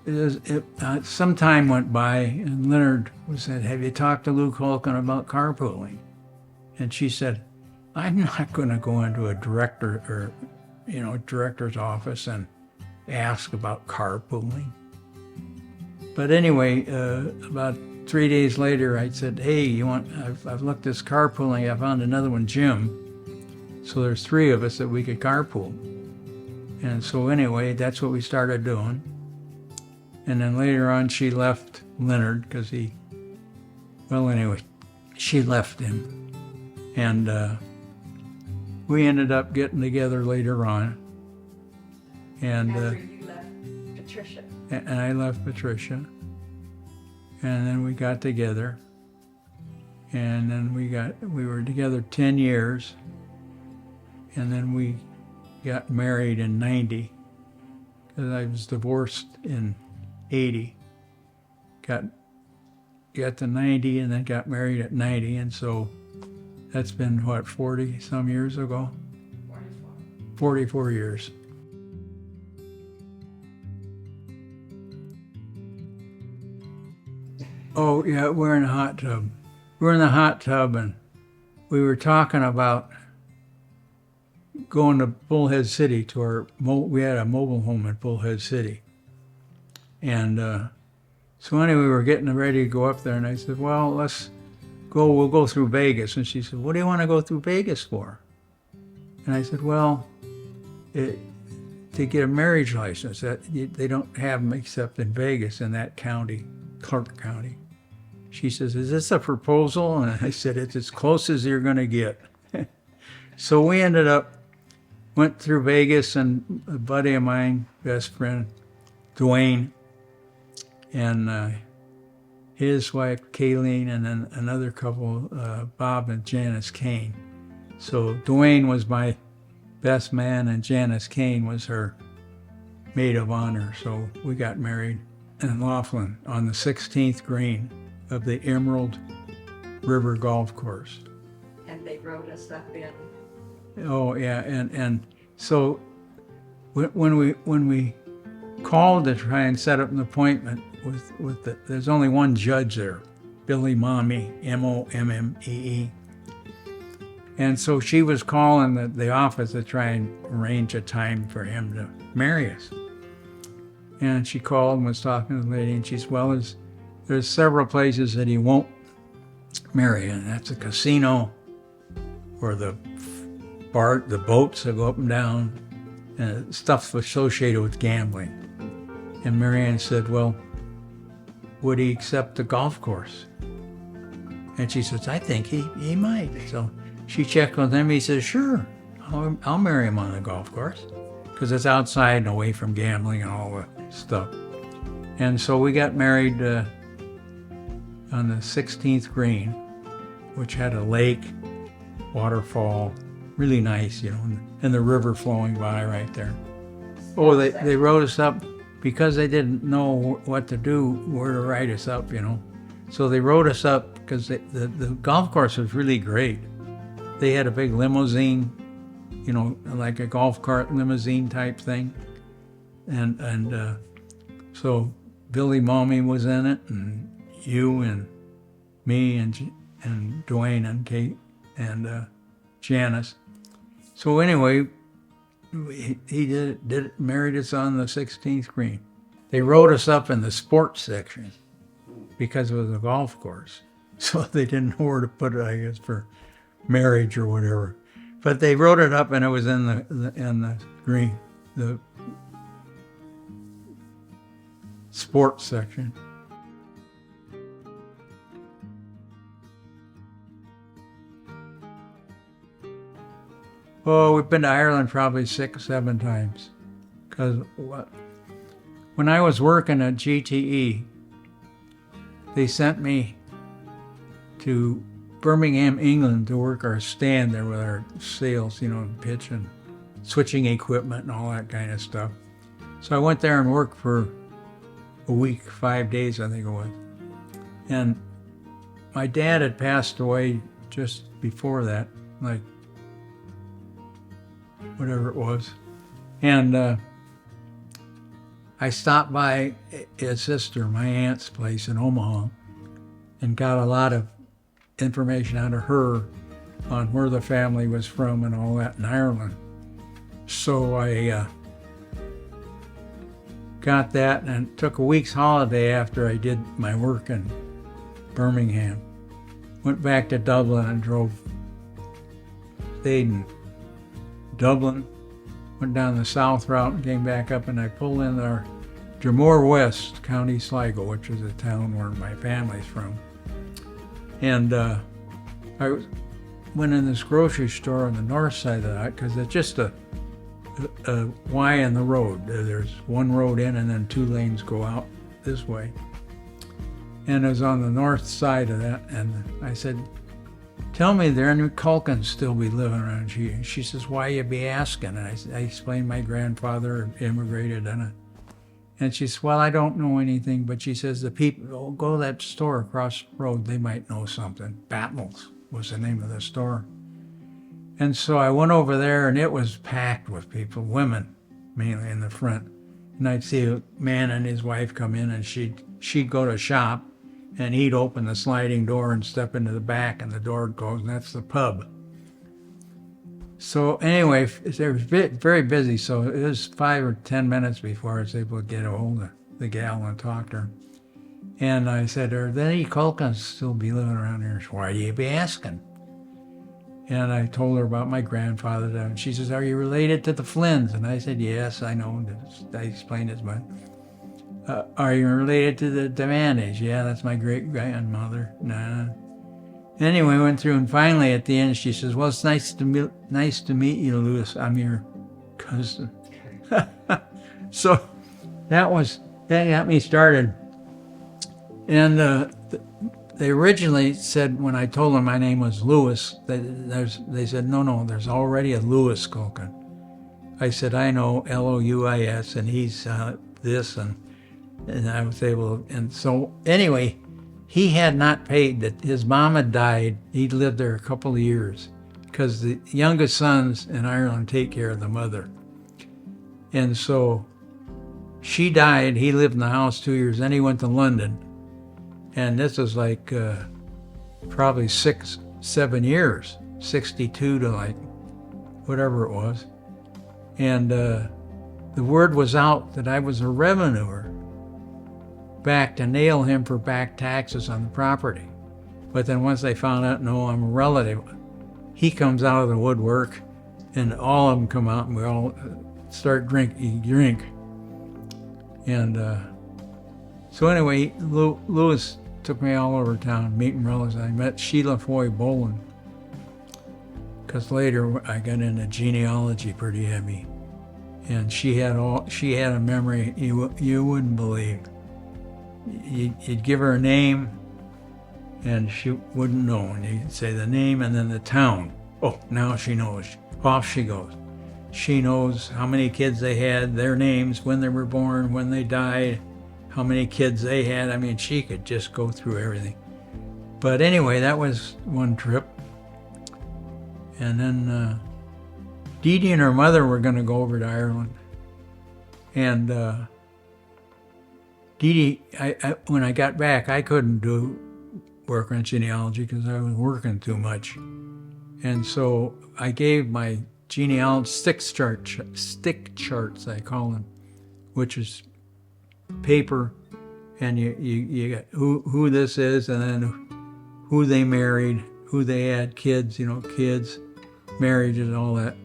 Speaker 1: some time went by, and Leonard said, have you talked to Lou Culkin about carpooling? And she said, I'm not going to go into a director's office and ask about carpooling. But anyway, about 3 days later, I said, hey, I've looked this carpooling, I found another one, Jim. So there's 3 of us that we could carpool. And so anyway, that's what we started doing. And then later on, she left Leonard because she left him. And we ended up getting together later on. And
Speaker 3: After you left Patricia.
Speaker 1: and I left Patricia. And then we got together. And then we were together 10 years. And then we got married in 90. Because I was divorced in 80. Got to 90 and then got married at 90. And so that's been, 40 some years ago? 44 years. Oh, yeah, we're in a hot tub. We're in the hot tub, and we were talking about going to Bullhead City we had a mobile home in Bullhead City. And so anyway, we were getting ready to go up there, and I said, well, we'll go through Vegas. And she said, what do you want to go through Vegas for? And I said, well, to get a marriage license. They don't have them except in Vegas, in that county, Clark County. She says, is this a proposal? And I said, it's as close as you're going to get. So we went through Vegas, and a buddy of mine, best friend, Dwayne, and his wife, Kayleen, and then another couple, Bob and Janice Kane. So Dwayne was my best man, and Janice Kane was her maid of honor. So we got married in Laughlin on the 16th green of the Emerald River Golf Course.
Speaker 3: And they wrote us up in.
Speaker 1: Oh yeah, and so when we called to try and set up an appointment there's only one judge there, Billy Mommee, Mommee, and so she was calling the office to try and arrange a time for him to marry us. And she called and was talking to the lady, and she said, well, there's several places that he won't marry, and that's a casino, or the boats that go up and down, and stuff associated with gambling. And Marianne said, well, would he accept the golf course? And she says, I think he might. So she checked with him. He says, sure, I'll marry him on the golf course, because it's outside and away from gambling and all the stuff. And so we got married on the 16th green, which had a lake, waterfall, really nice, and the river flowing by right there. Oh, they wrote us up because they didn't know what to do, where to write us up, So they wrote us up because the golf course was really great. They had a big limousine, like a golf cart limousine type thing. And so Billy Mommee was in it, and you and me and Dwayne and Kate and Janice. So anyway, he did it, married us on the 16th green. They wrote us up in the sports section because it was a golf course. So they didn't know where to put it, I guess, for marriage or whatever. But they wrote it up, and it was in the green, the sports section. Oh, we've been to Ireland probably 6, 7 times. Because when I was working at GTE, they sent me to Birmingham, England to work our stand there with our sales, pitch and switching equipment and all that kind of stuff. So I went there and worked for a week, 5 days, I think it was. And my dad had passed away just before that, like whatever it was. And I stopped by his sister, my aunt's place in Omaha, and got a lot of information out of her on where the family was from and all that in Ireland. So I got that and took a week's holiday after I did my work in Birmingham. Went back to Dublin and stayed in Dublin, went down the south route and came back up, and I pulled in our Dromore West, County Sligo, which is a town where my family's from. And I went in this grocery store on the north side of that, because it's just a Y in the road. There's one road in and then 2 lanes go out this way. And it was on the north side of that, and I said, "Tell me, there any Culkins still be living around here?" She says, "Why you be asking?" And I explained my grandfather immigrated, and she says, "Well, I don't know anything," but she says, "The people, go to that store across the road, they might know something." Battles was the name of the store. And so I went over there, and it was packed with people, women mainly in the front. And I'd see a man and his wife come in, and she'd go to shop, and he'd open the sliding door and step into the back, and the door would close, and that's the pub. So anyway, they were very busy, so it was 5 or 10 minutes before I was able to get a hold of the gal and talk to her. And I said, "Are there any Culkins still be living around here?" She said, "Why do you be asking?" And I told her about my grandfather, and she says, "Are you related to the Flynns?" And I said, "Yes, I know." I explained it, but "Are you related to the Devandes?" "Yeah, that's my great-grandmother." "Nah." Anyway, went through, and finally at the end she says, "Well, it's nice to meet you, Lewis. I'm your cousin." So that got me started. And they originally said, when I told them my name was Lewis, they said, no, there's already a Lewis Culkin. I said, "I know, Louis, and he's this," and I was able to, and so anyway, he had not paid that. His mom had died. He'd lived there a couple of years because the youngest sons in Ireland take care of the mother. And so she died. He lived in the house 2 years. Then he went to London. And this was like probably 6-7 years, 62 to like whatever it was. And the word was out that I was a revenuer back to nail him for back taxes on the property. But then once they found out, no, I'm a relative, he comes out of the woodwork, and all of them come out, and we all start drink. And so anyway, Lewis took me all over town, meeting relatives. I met Sheila Foy Boland, because later I got into genealogy pretty heavy, and she had a memory you wouldn't believe. You'd give her a name, and she wouldn't know. And you'd say the name and then the town. Oh, now she knows. Off she goes. She knows how many kids they had, their names, when they were born, when they died, how many kids they had. I mean, she could just go through everything. But anyway, that was one trip. And then Dee Dee and her mother were going to go over to Ireland. And Dee Dee, when I got back, I couldn't do work on genealogy because I was working too much. And so I gave my genealogy stick charts, I call them, which is paper, and you got who this is, and then who they married, who they had kids, kids, marriages, and all that.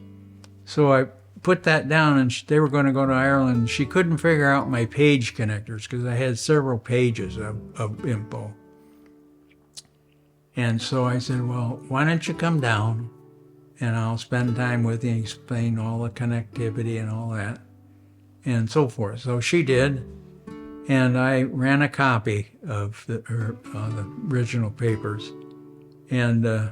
Speaker 1: So I put that down, and they were going to go to Ireland. She couldn't figure out my page connectors because I had several pages of info. And so I said, "Well, why don't you come down and I'll spend time with you and explain all the connectivity and all that and so forth." So she did, and I ran a copy of the original papers. And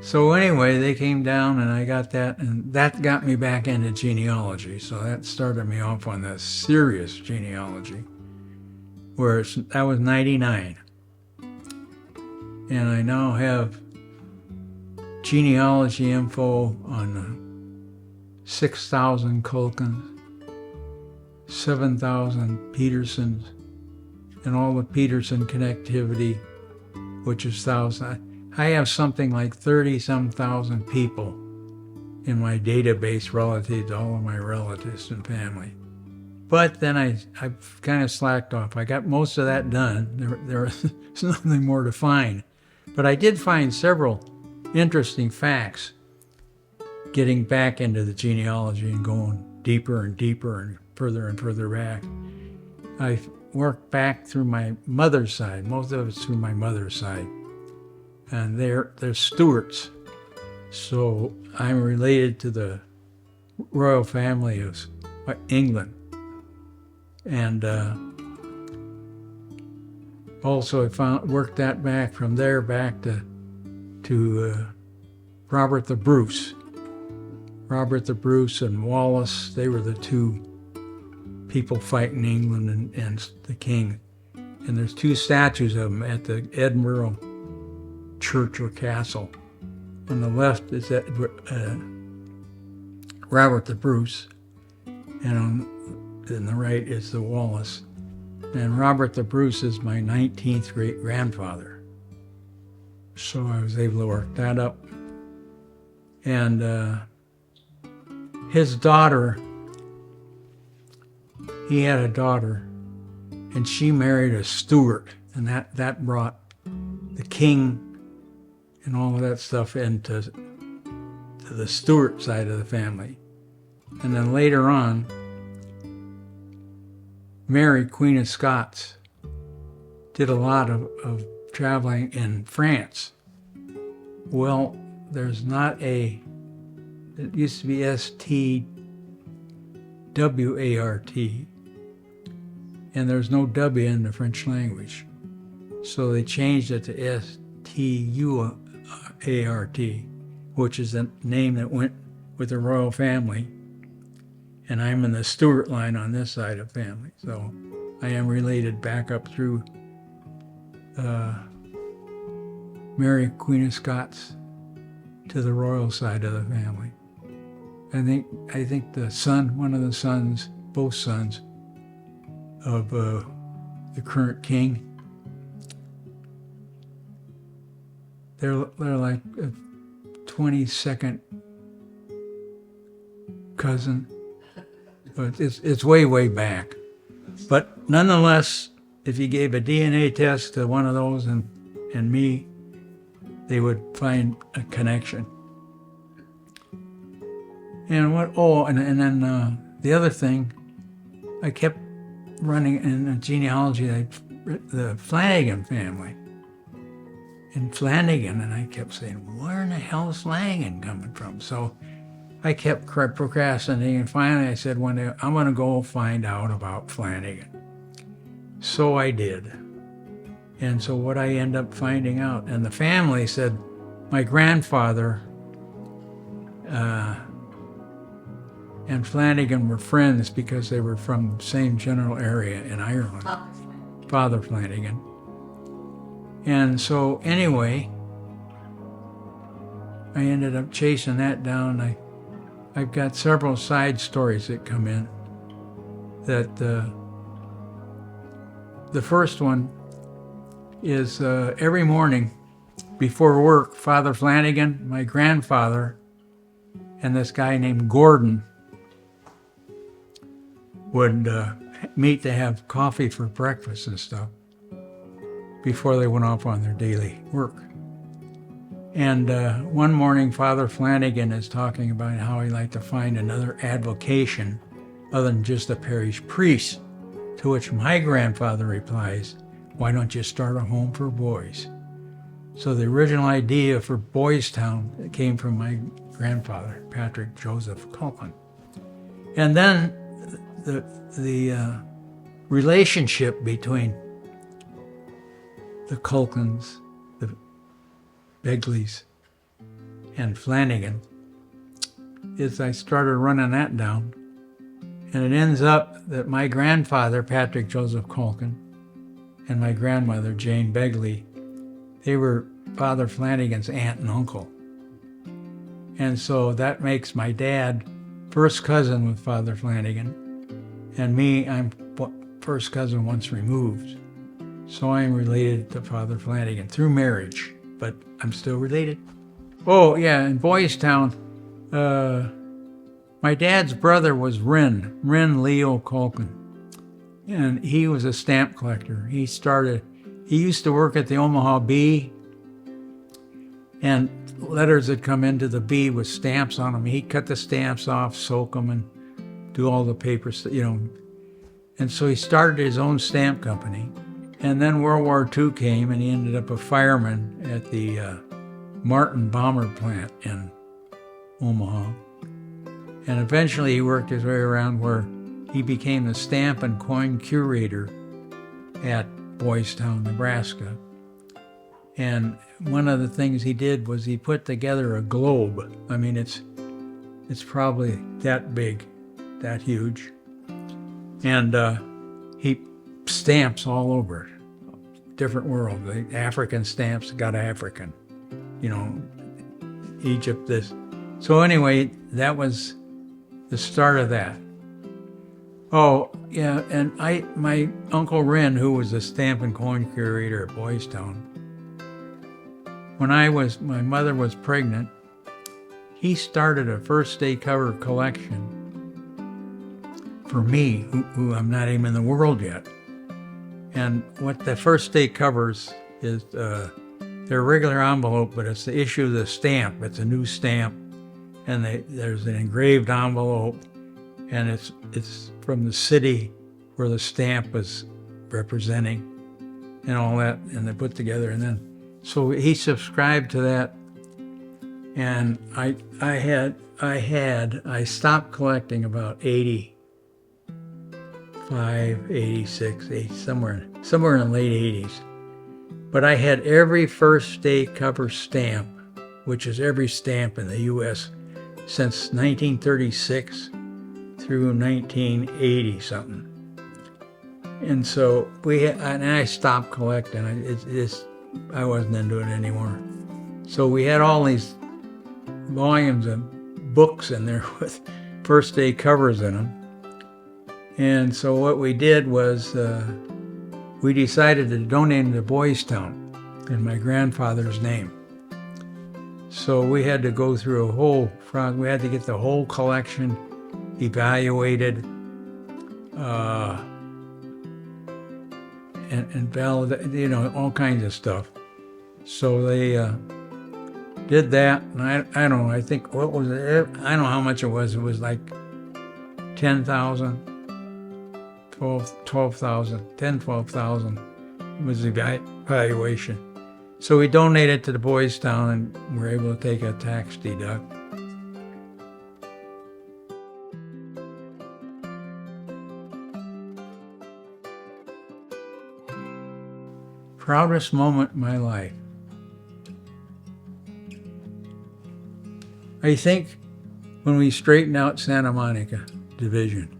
Speaker 1: so anyway, they came down and I got that, and that got me back into genealogy. So that started me off on the serious genealogy, where that was 99. And I now have genealogy info on 6,000 Culkins, 7,000 Petersons, and all the Peterson connectivity, which is 1,000. I have something like 30-some thousand people in my database relative to all of my relatives and family. But then I kind of slacked off. I got most of that done. There's nothing more to find. But I did find several interesting facts getting back into the genealogy and going deeper and deeper and further back. I worked back through my mother's side. Most of it's through my mother's side. And they're Stuarts. So I'm related to the royal family of England. And also I worked that back from there back to Robert the Bruce. Robert the Bruce and Wallace, they were the two people fighting England and the king. And there's two statues of them at the Edinburgh church or castle. On the left is that Robert the Bruce, and on the right is the Wallace. And Robert the Bruce is my 19th great-grandfather. So I was able to work that up. And his daughter, he had a daughter, and she married a Stuart, and that brought the king and all of that stuff into the Stuart side of the family. And then later on, Mary, Queen of Scots, did a lot of traveling in France. Well, there's not it used to be S-T-W-A-R-T, and there's no W in the French language. So they changed it to S-T-U-A-R-T, which is the name that went with the royal family. And I'm in the Stuart line on this side of family. So I am related back up through Mary, Queen of Scots, to the royal side of the family. I think the son, one of the sons, both sons of the current king, they're like a 22nd cousin, but it's way back. But nonetheless, if you gave a DNA test to one of those and me, they would find a connection. And and then the other thing, I kept running in the genealogy, the Flanagan family. In Flanagan, and I kept saying, where in the hell is Flanagan coming from? So I kept procrastinating, and finally I said one day, I'm going to go find out about Flanagan. So I did. And so what I ended up finding out, and the family said my grandfather and Flanagan were friends because they were from the same general area in Ireland. Father Flanagan. And so anyway, I ended up chasing that down. I've got several side stories that come in. That the first one is every morning before work, Father Flanagan, my grandfather, and this guy named Gordon would meet to have coffee for breakfast and stuff before they went off on their daily work. And one morning, Father Flanagan is talking about how he'd like to find another avocation other than just a parish priest, to which my grandfather replies, why don't you start a home for boys? So the original idea for Boys Town came from my grandfather, Patrick Joseph Culkin. And then the relationship between the Culkins, the Begleys, and Flanagan is I started running that down. And it ends up that my grandfather, Patrick Joseph Culkin, and my grandmother, Jane Begley, they were Father Flanagan's aunt and uncle. And so that makes my dad first cousin with Father Flanagan, and me, I'm first cousin once removed. So I'm related to Father Flanagan through marriage, but I'm still related. Oh yeah, in Boys Town, my My dad's brother was Ren Leo Culkin, and he was a stamp collector. He used to work at the Omaha Bee, and letters that come into the Bee with stamps on them. He'd cut the stamps off, soak them, and do all the papers, And so he started his own stamp company. And then World War II came, and he ended up a fireman at the Martin Bomber plant in Omaha. And eventually he worked his way around where he became the stamp and coin curator at Boys Town, Nebraska. And one of the things he did was he put together a globe. I mean, it's probably that big, that huge. And he stamps all over, different world. The African stamps got African, Egypt, this. So anyway, that was the start of that. Oh, yeah, and my Uncle Ren, who was a stamp and coin curator at Boys Town, when my mother was pregnant, he started a first day cover collection for me, who I'm not even in the world yet. And what the first day covers is, they're a regular envelope, but it's the issue of the stamp. It's a new stamp, and there's an engraved envelope, and it's from the city where the stamp was representing, and all that, and they put together. And then, so he subscribed to that, and I stopped collecting about 85, 86, somewhere in the late 80s. But I had every first day cover stamp, which is every stamp in the U.S. since 1936 through 1980 something. And so I stopped collecting. I wasn't into it anymore. So we had all these volumes of books in there with first day covers in them. And so what we did was we decided to donate them to Boys Town in my grandfather's name. So we had to go through we had to get the whole collection evaluated and validate, all kinds of stuff. So they did that, and I don't know, I think, what was it? I don't know how much it was. It was like 10,000. 12,000 was the evaluation. So we donated to the Boys Town, and were able to take a tax deduct. Proudest moment in my life. I think when we straightened out Santa Monica Division.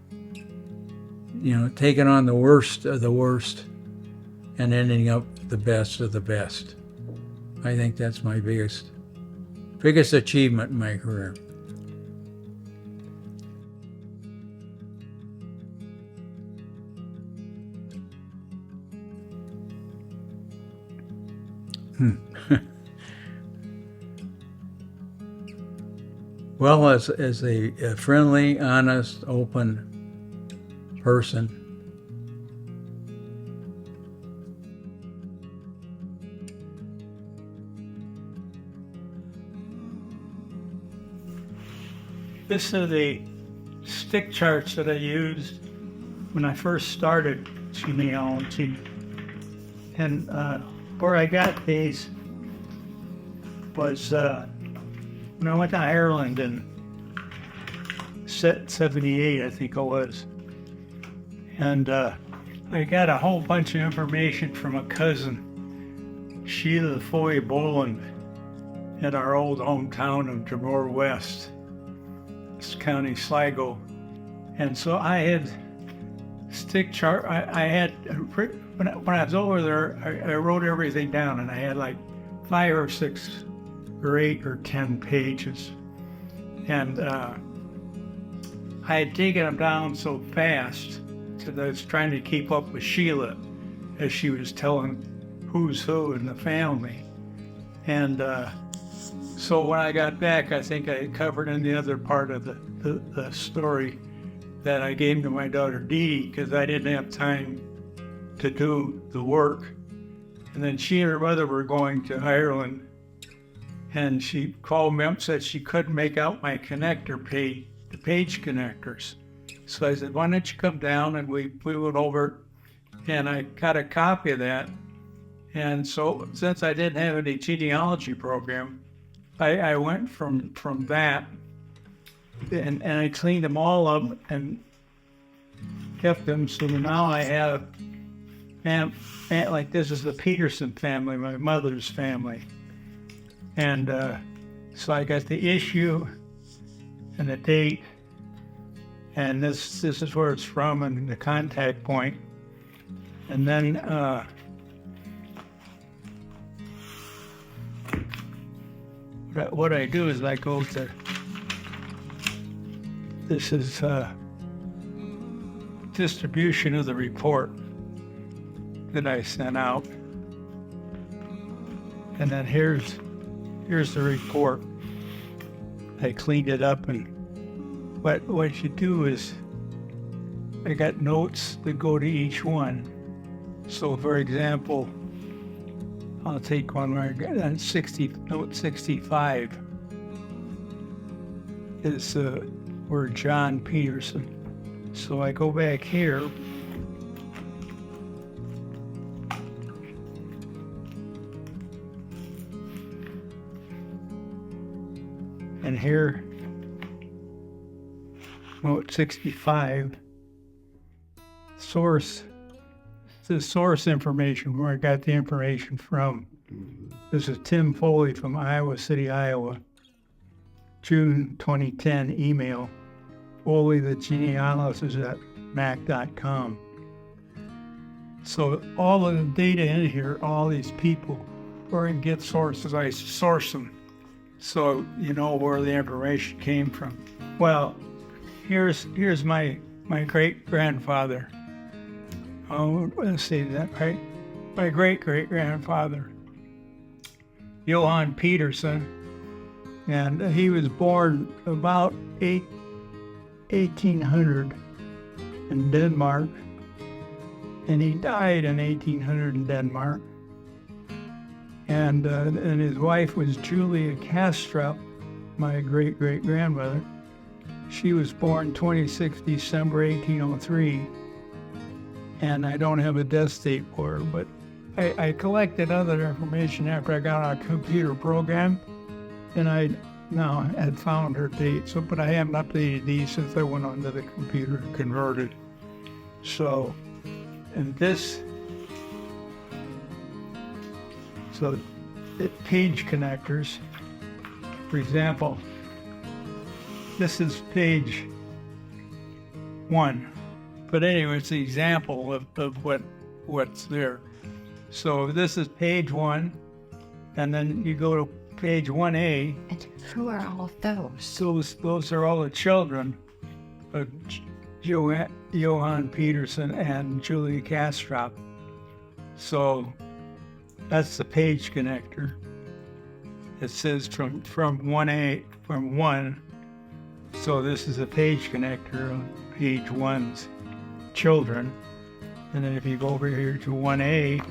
Speaker 1: Taking on the worst of the worst and ending up the best of the best. I think that's my biggest achievement in my career. Well, as a friendly, honest, open person,
Speaker 4: this are the stick charts that I used when I first started genealogy, and where I got these was when I went to Ireland in 78, I think it was. And I got a whole bunch of information from a cousin, Sheila Foy Boland, at our old hometown of Drumore West, County Sligo. And so I had stick chart. I had when I was over there, I wrote everything down, and I had like 5 or 6 or 8 or 10 pages, and I had taken them down so fast that I was trying to keep up with Sheila as she was telling who's who in the family. And so when I got back, I think I covered in the other part of the the story that I gave to my daughter Dee Dee because I didn't have time to do the work. And then she and her mother were going to Ireland, and she called me up and said she couldn't make out my connector page, the page connectors. So I said, why don't you come down? And we went over, and I got a copy of that. And so since I didn't have any genealogy program, I went from that, and I cleaned them all up and kept them. So now I have, like this is the Peterson family, my mother's family. And so I got the issue and the date, and this is where it's from and the contact point. And then what I do is I go to, this is distribution of the report that I sent out. And then here's the report. I cleaned it up, and what you do is I got notes that go to each one. So for example, I'll take one where I got note 65 is where John Peterson. So I go back here, and here, note 65, source. This is source information, where I got the information from. This is Tim Foley from Iowa City, Iowa. June 2010 email. Foley, the genealogist at mac.com. So all of the data in here, all these people, or in get sources, I source them. So you know where the information came from. Well, here's my great-grandfather. Oh, let's see that, right? My great-great-grandfather, Johan Peterson, and he was born about 1800 in Denmark, and he died in 1800 in Denmark. And his wife was Julia Kastrup, my great-great-grandmother. She was born 26 December 1803. And I don't have a death date for her, but I collected other information after I got on a computer program, and I now had found her date. So, but I haven't updated these since I went onto the computer and converted. So, and this, so page connectors, for example, this is page 1. But anyway, it's an example of what's there. So this is page 1, and then you go to page 1A.
Speaker 3: And who are all of those?
Speaker 4: Those are all the children of Johan Peterson and Julia Kastrup. So that's the page connector. It says from 1A, from 1. So this is a page connector on page 1's children. And then if you go over here to 1A,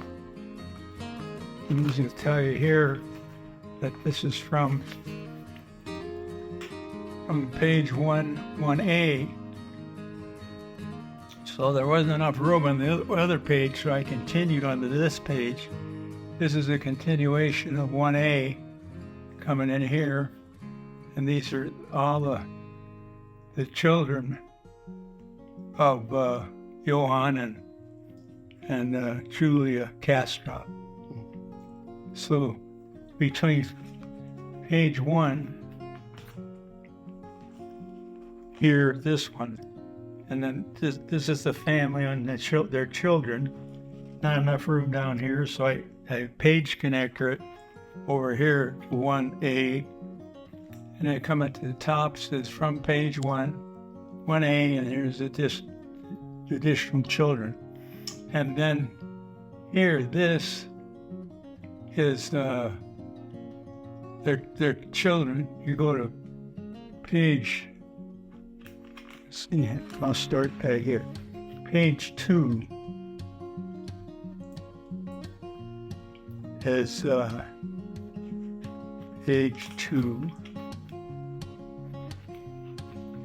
Speaker 4: I'm just going to tell you here that this is from page 1A. So there wasn't enough room on the other page, so I continued onto this page. This is a continuation of 1A coming in here, and these are all the children of Johan and Julia Kastrup. So between page 1 here, this one, and then this is the family and their children. Not enough room down here, so I page connector it over here to 1A, and I come up to the top, says from page 1A, and here's the additional children. And then here, this is their children. You go to page Yeah, I'll start here. Page 2 is page 2.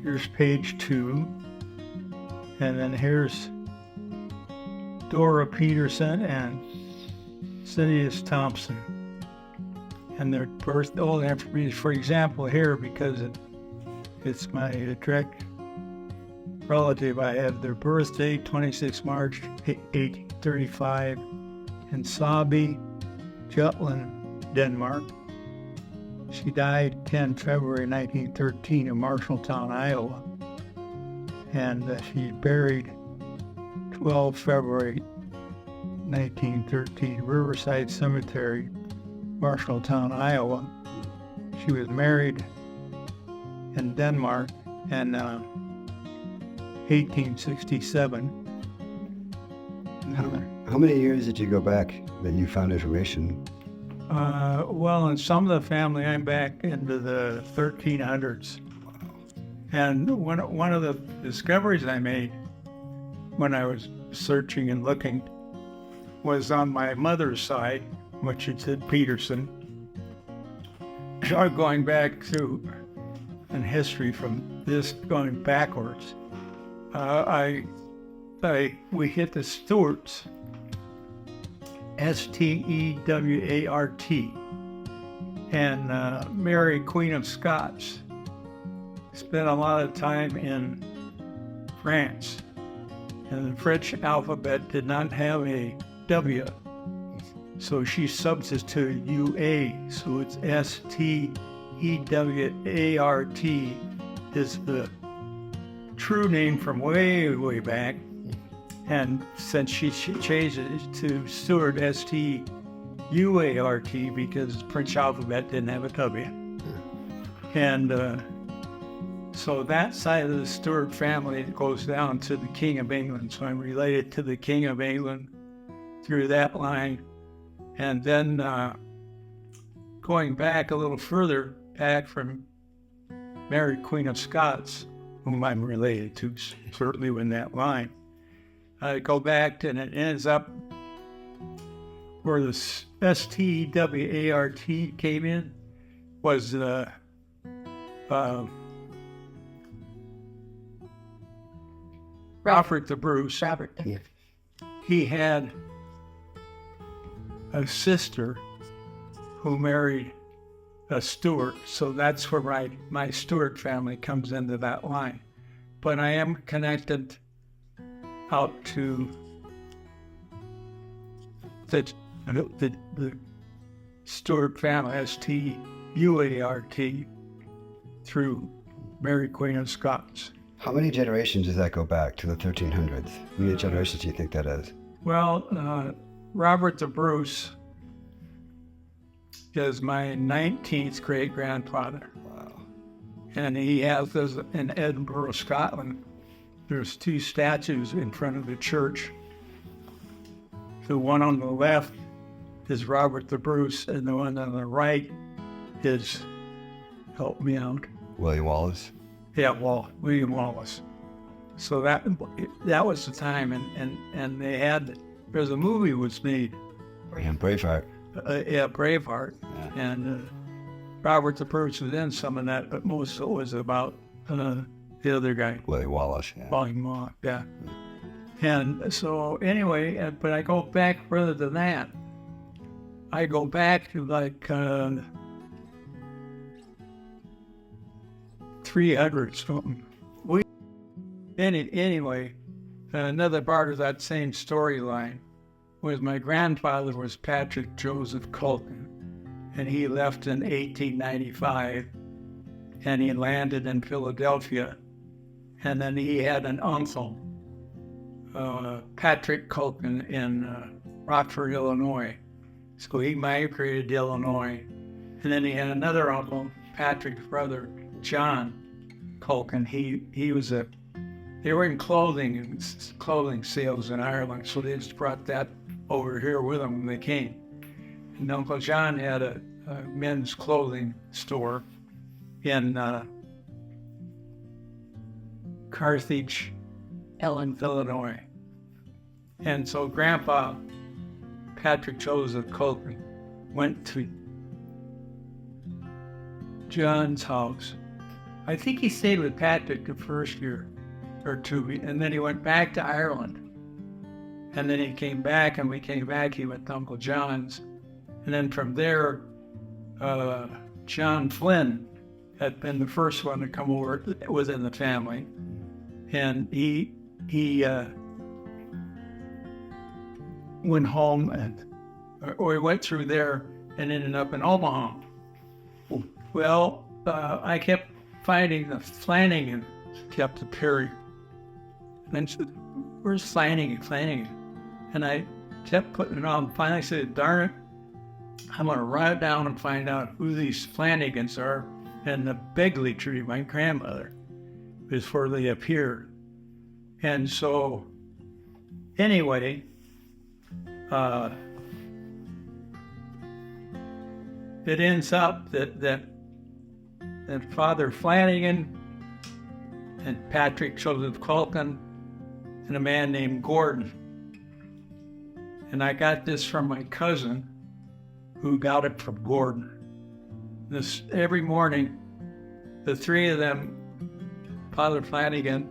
Speaker 4: Here's page 2. And then here's Dora Peterson and Sidious Thompson. And their birth, all the information, for example, here, because it's my direct relative, I have their birthday, 26 March 1835, in Saby, Jutland, Denmark. She died 10 February 1913 in Marshalltown, Iowa. And she's buried 12 February 1913, Riverside Cemetery, Marshalltown, Iowa. She was married in Denmark in 1867.
Speaker 2: How many years did you go back that you found information?
Speaker 4: Well, in some of the family, I'm back into the 1300s. And one of the discoveries I made when I was searching and looking was on my mother's side, which it said Peterson. Going back through in history from this going backwards, we hit the Stewarts, Stewart, and Mary, Queen of Scots. Spent a lot of time in France, and the French alphabet did not have a W, so she substituted UA, so it's Stewart is the true name from way back, and since she changed it to Stewart, Stuart, because the French alphabet didn't have a W. And so that side of the Stuart family goes down to the King of England. So I'm related to the King of England through that line. And then going back a little further, back from Mary, Queen of Scots, whom I'm related to, certainly in that line. I go back and it ends up where the Stewart came in was Robert the Bruce.
Speaker 3: Robert.
Speaker 2: Yeah.
Speaker 4: He had a sister who married a Stewart, so that's where my Stewart family comes into that line. But I am connected out to the Stewart family, Stuart, through Mary, Queen of Scots.
Speaker 2: How many generations does that go back to the 1300s? How many generations do you think that is?
Speaker 4: Well, Robert the Bruce is my 19th great-grandfather.
Speaker 2: Wow.
Speaker 4: And he has this in Edinburgh, Scotland. There's 2 statues in front of the church. The one on the left is Robert the Bruce, and the one on the right is, help me out.
Speaker 2: William Wallace?
Speaker 4: Yeah, William Wallace. So that was the time, and they had, there's a movie was made.
Speaker 2: And Braveheart.
Speaker 4: Braveheart.
Speaker 2: Yeah.
Speaker 4: And Robert the Bruce was in some of that, but most of it was about the other guy.
Speaker 2: William Wallace. Yeah.
Speaker 4: William Wallace, yeah. And so anyway, but I go back further than that. I go back to like 300 something. Anyway, another part of that same storyline was my grandfather was Patrick Joseph Culkin, and he left in 1895, and he landed in Philadelphia, and then he had an uncle, Patrick Culkin, in Rockford, Illinois. So he migrated to Illinois, and then he had another uncle, Patrick's brother, John Culkin. He was they were in clothing sales in Ireland, so they just brought that over here with them when they came. And Uncle John had a men's clothing store in Carthage, Illinois. And so Grandpa, Patrick Joseph Culkin, went to John's house. I think he stayed with Patrick the first year or two, and then he went back to Ireland. And then he came back, and we came back, he went to Uncle John's. And then from there, John Flynn had been the first one to come over within the family. And he went home or he went through there and ended up in Omaha. Well, I kept finding the Flanagan kept appearing. And then said, "Where's Flanagan? And I kept putting it on. Finally I said, "Darn it, I'm going to write down and find out who these Flanagans are." And the Begley tree, my grandmother, is where they appeared. And so, anyway, it ends up that Father Flanagan and Patrick Joseph Culkin and a man named Gordon. And I got this from my cousin, who got it from Gordon. This every morning, the three of them, Father Flanagan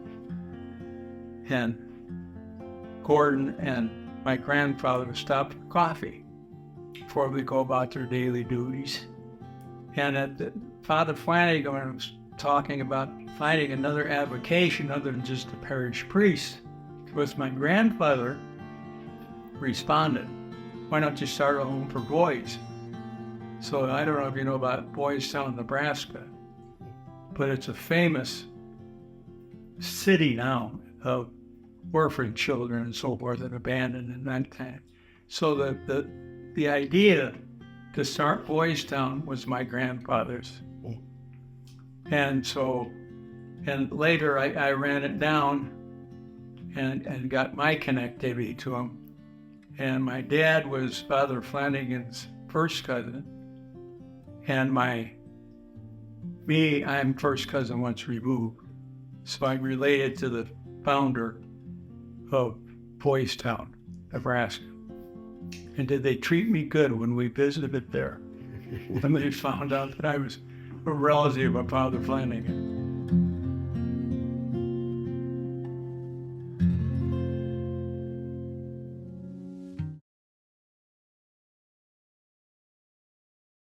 Speaker 4: and Gordon and my grandfather, would stop for coffee before we go about their daily duties. And Father Flanagan was talking about finding another avocation other than just a parish priest. Because my grandfather responded, "Why don't you start a home for boys?" So I don't know if you know about Boys Town, Nebraska, but it's a famous city now of orphan children and so forth and abandoned and that time. So the idea to start Boys Town was my grandfather's. And so, and later I ran it down and got my connectivity to him. And my dad was Father Flanagan's first cousin. And I'm first cousin once removed. So I'm related to the founder of Boys Town, Nebraska. And did they treat me good when we visited there? When they found out that I was a relative of Father Flanagan.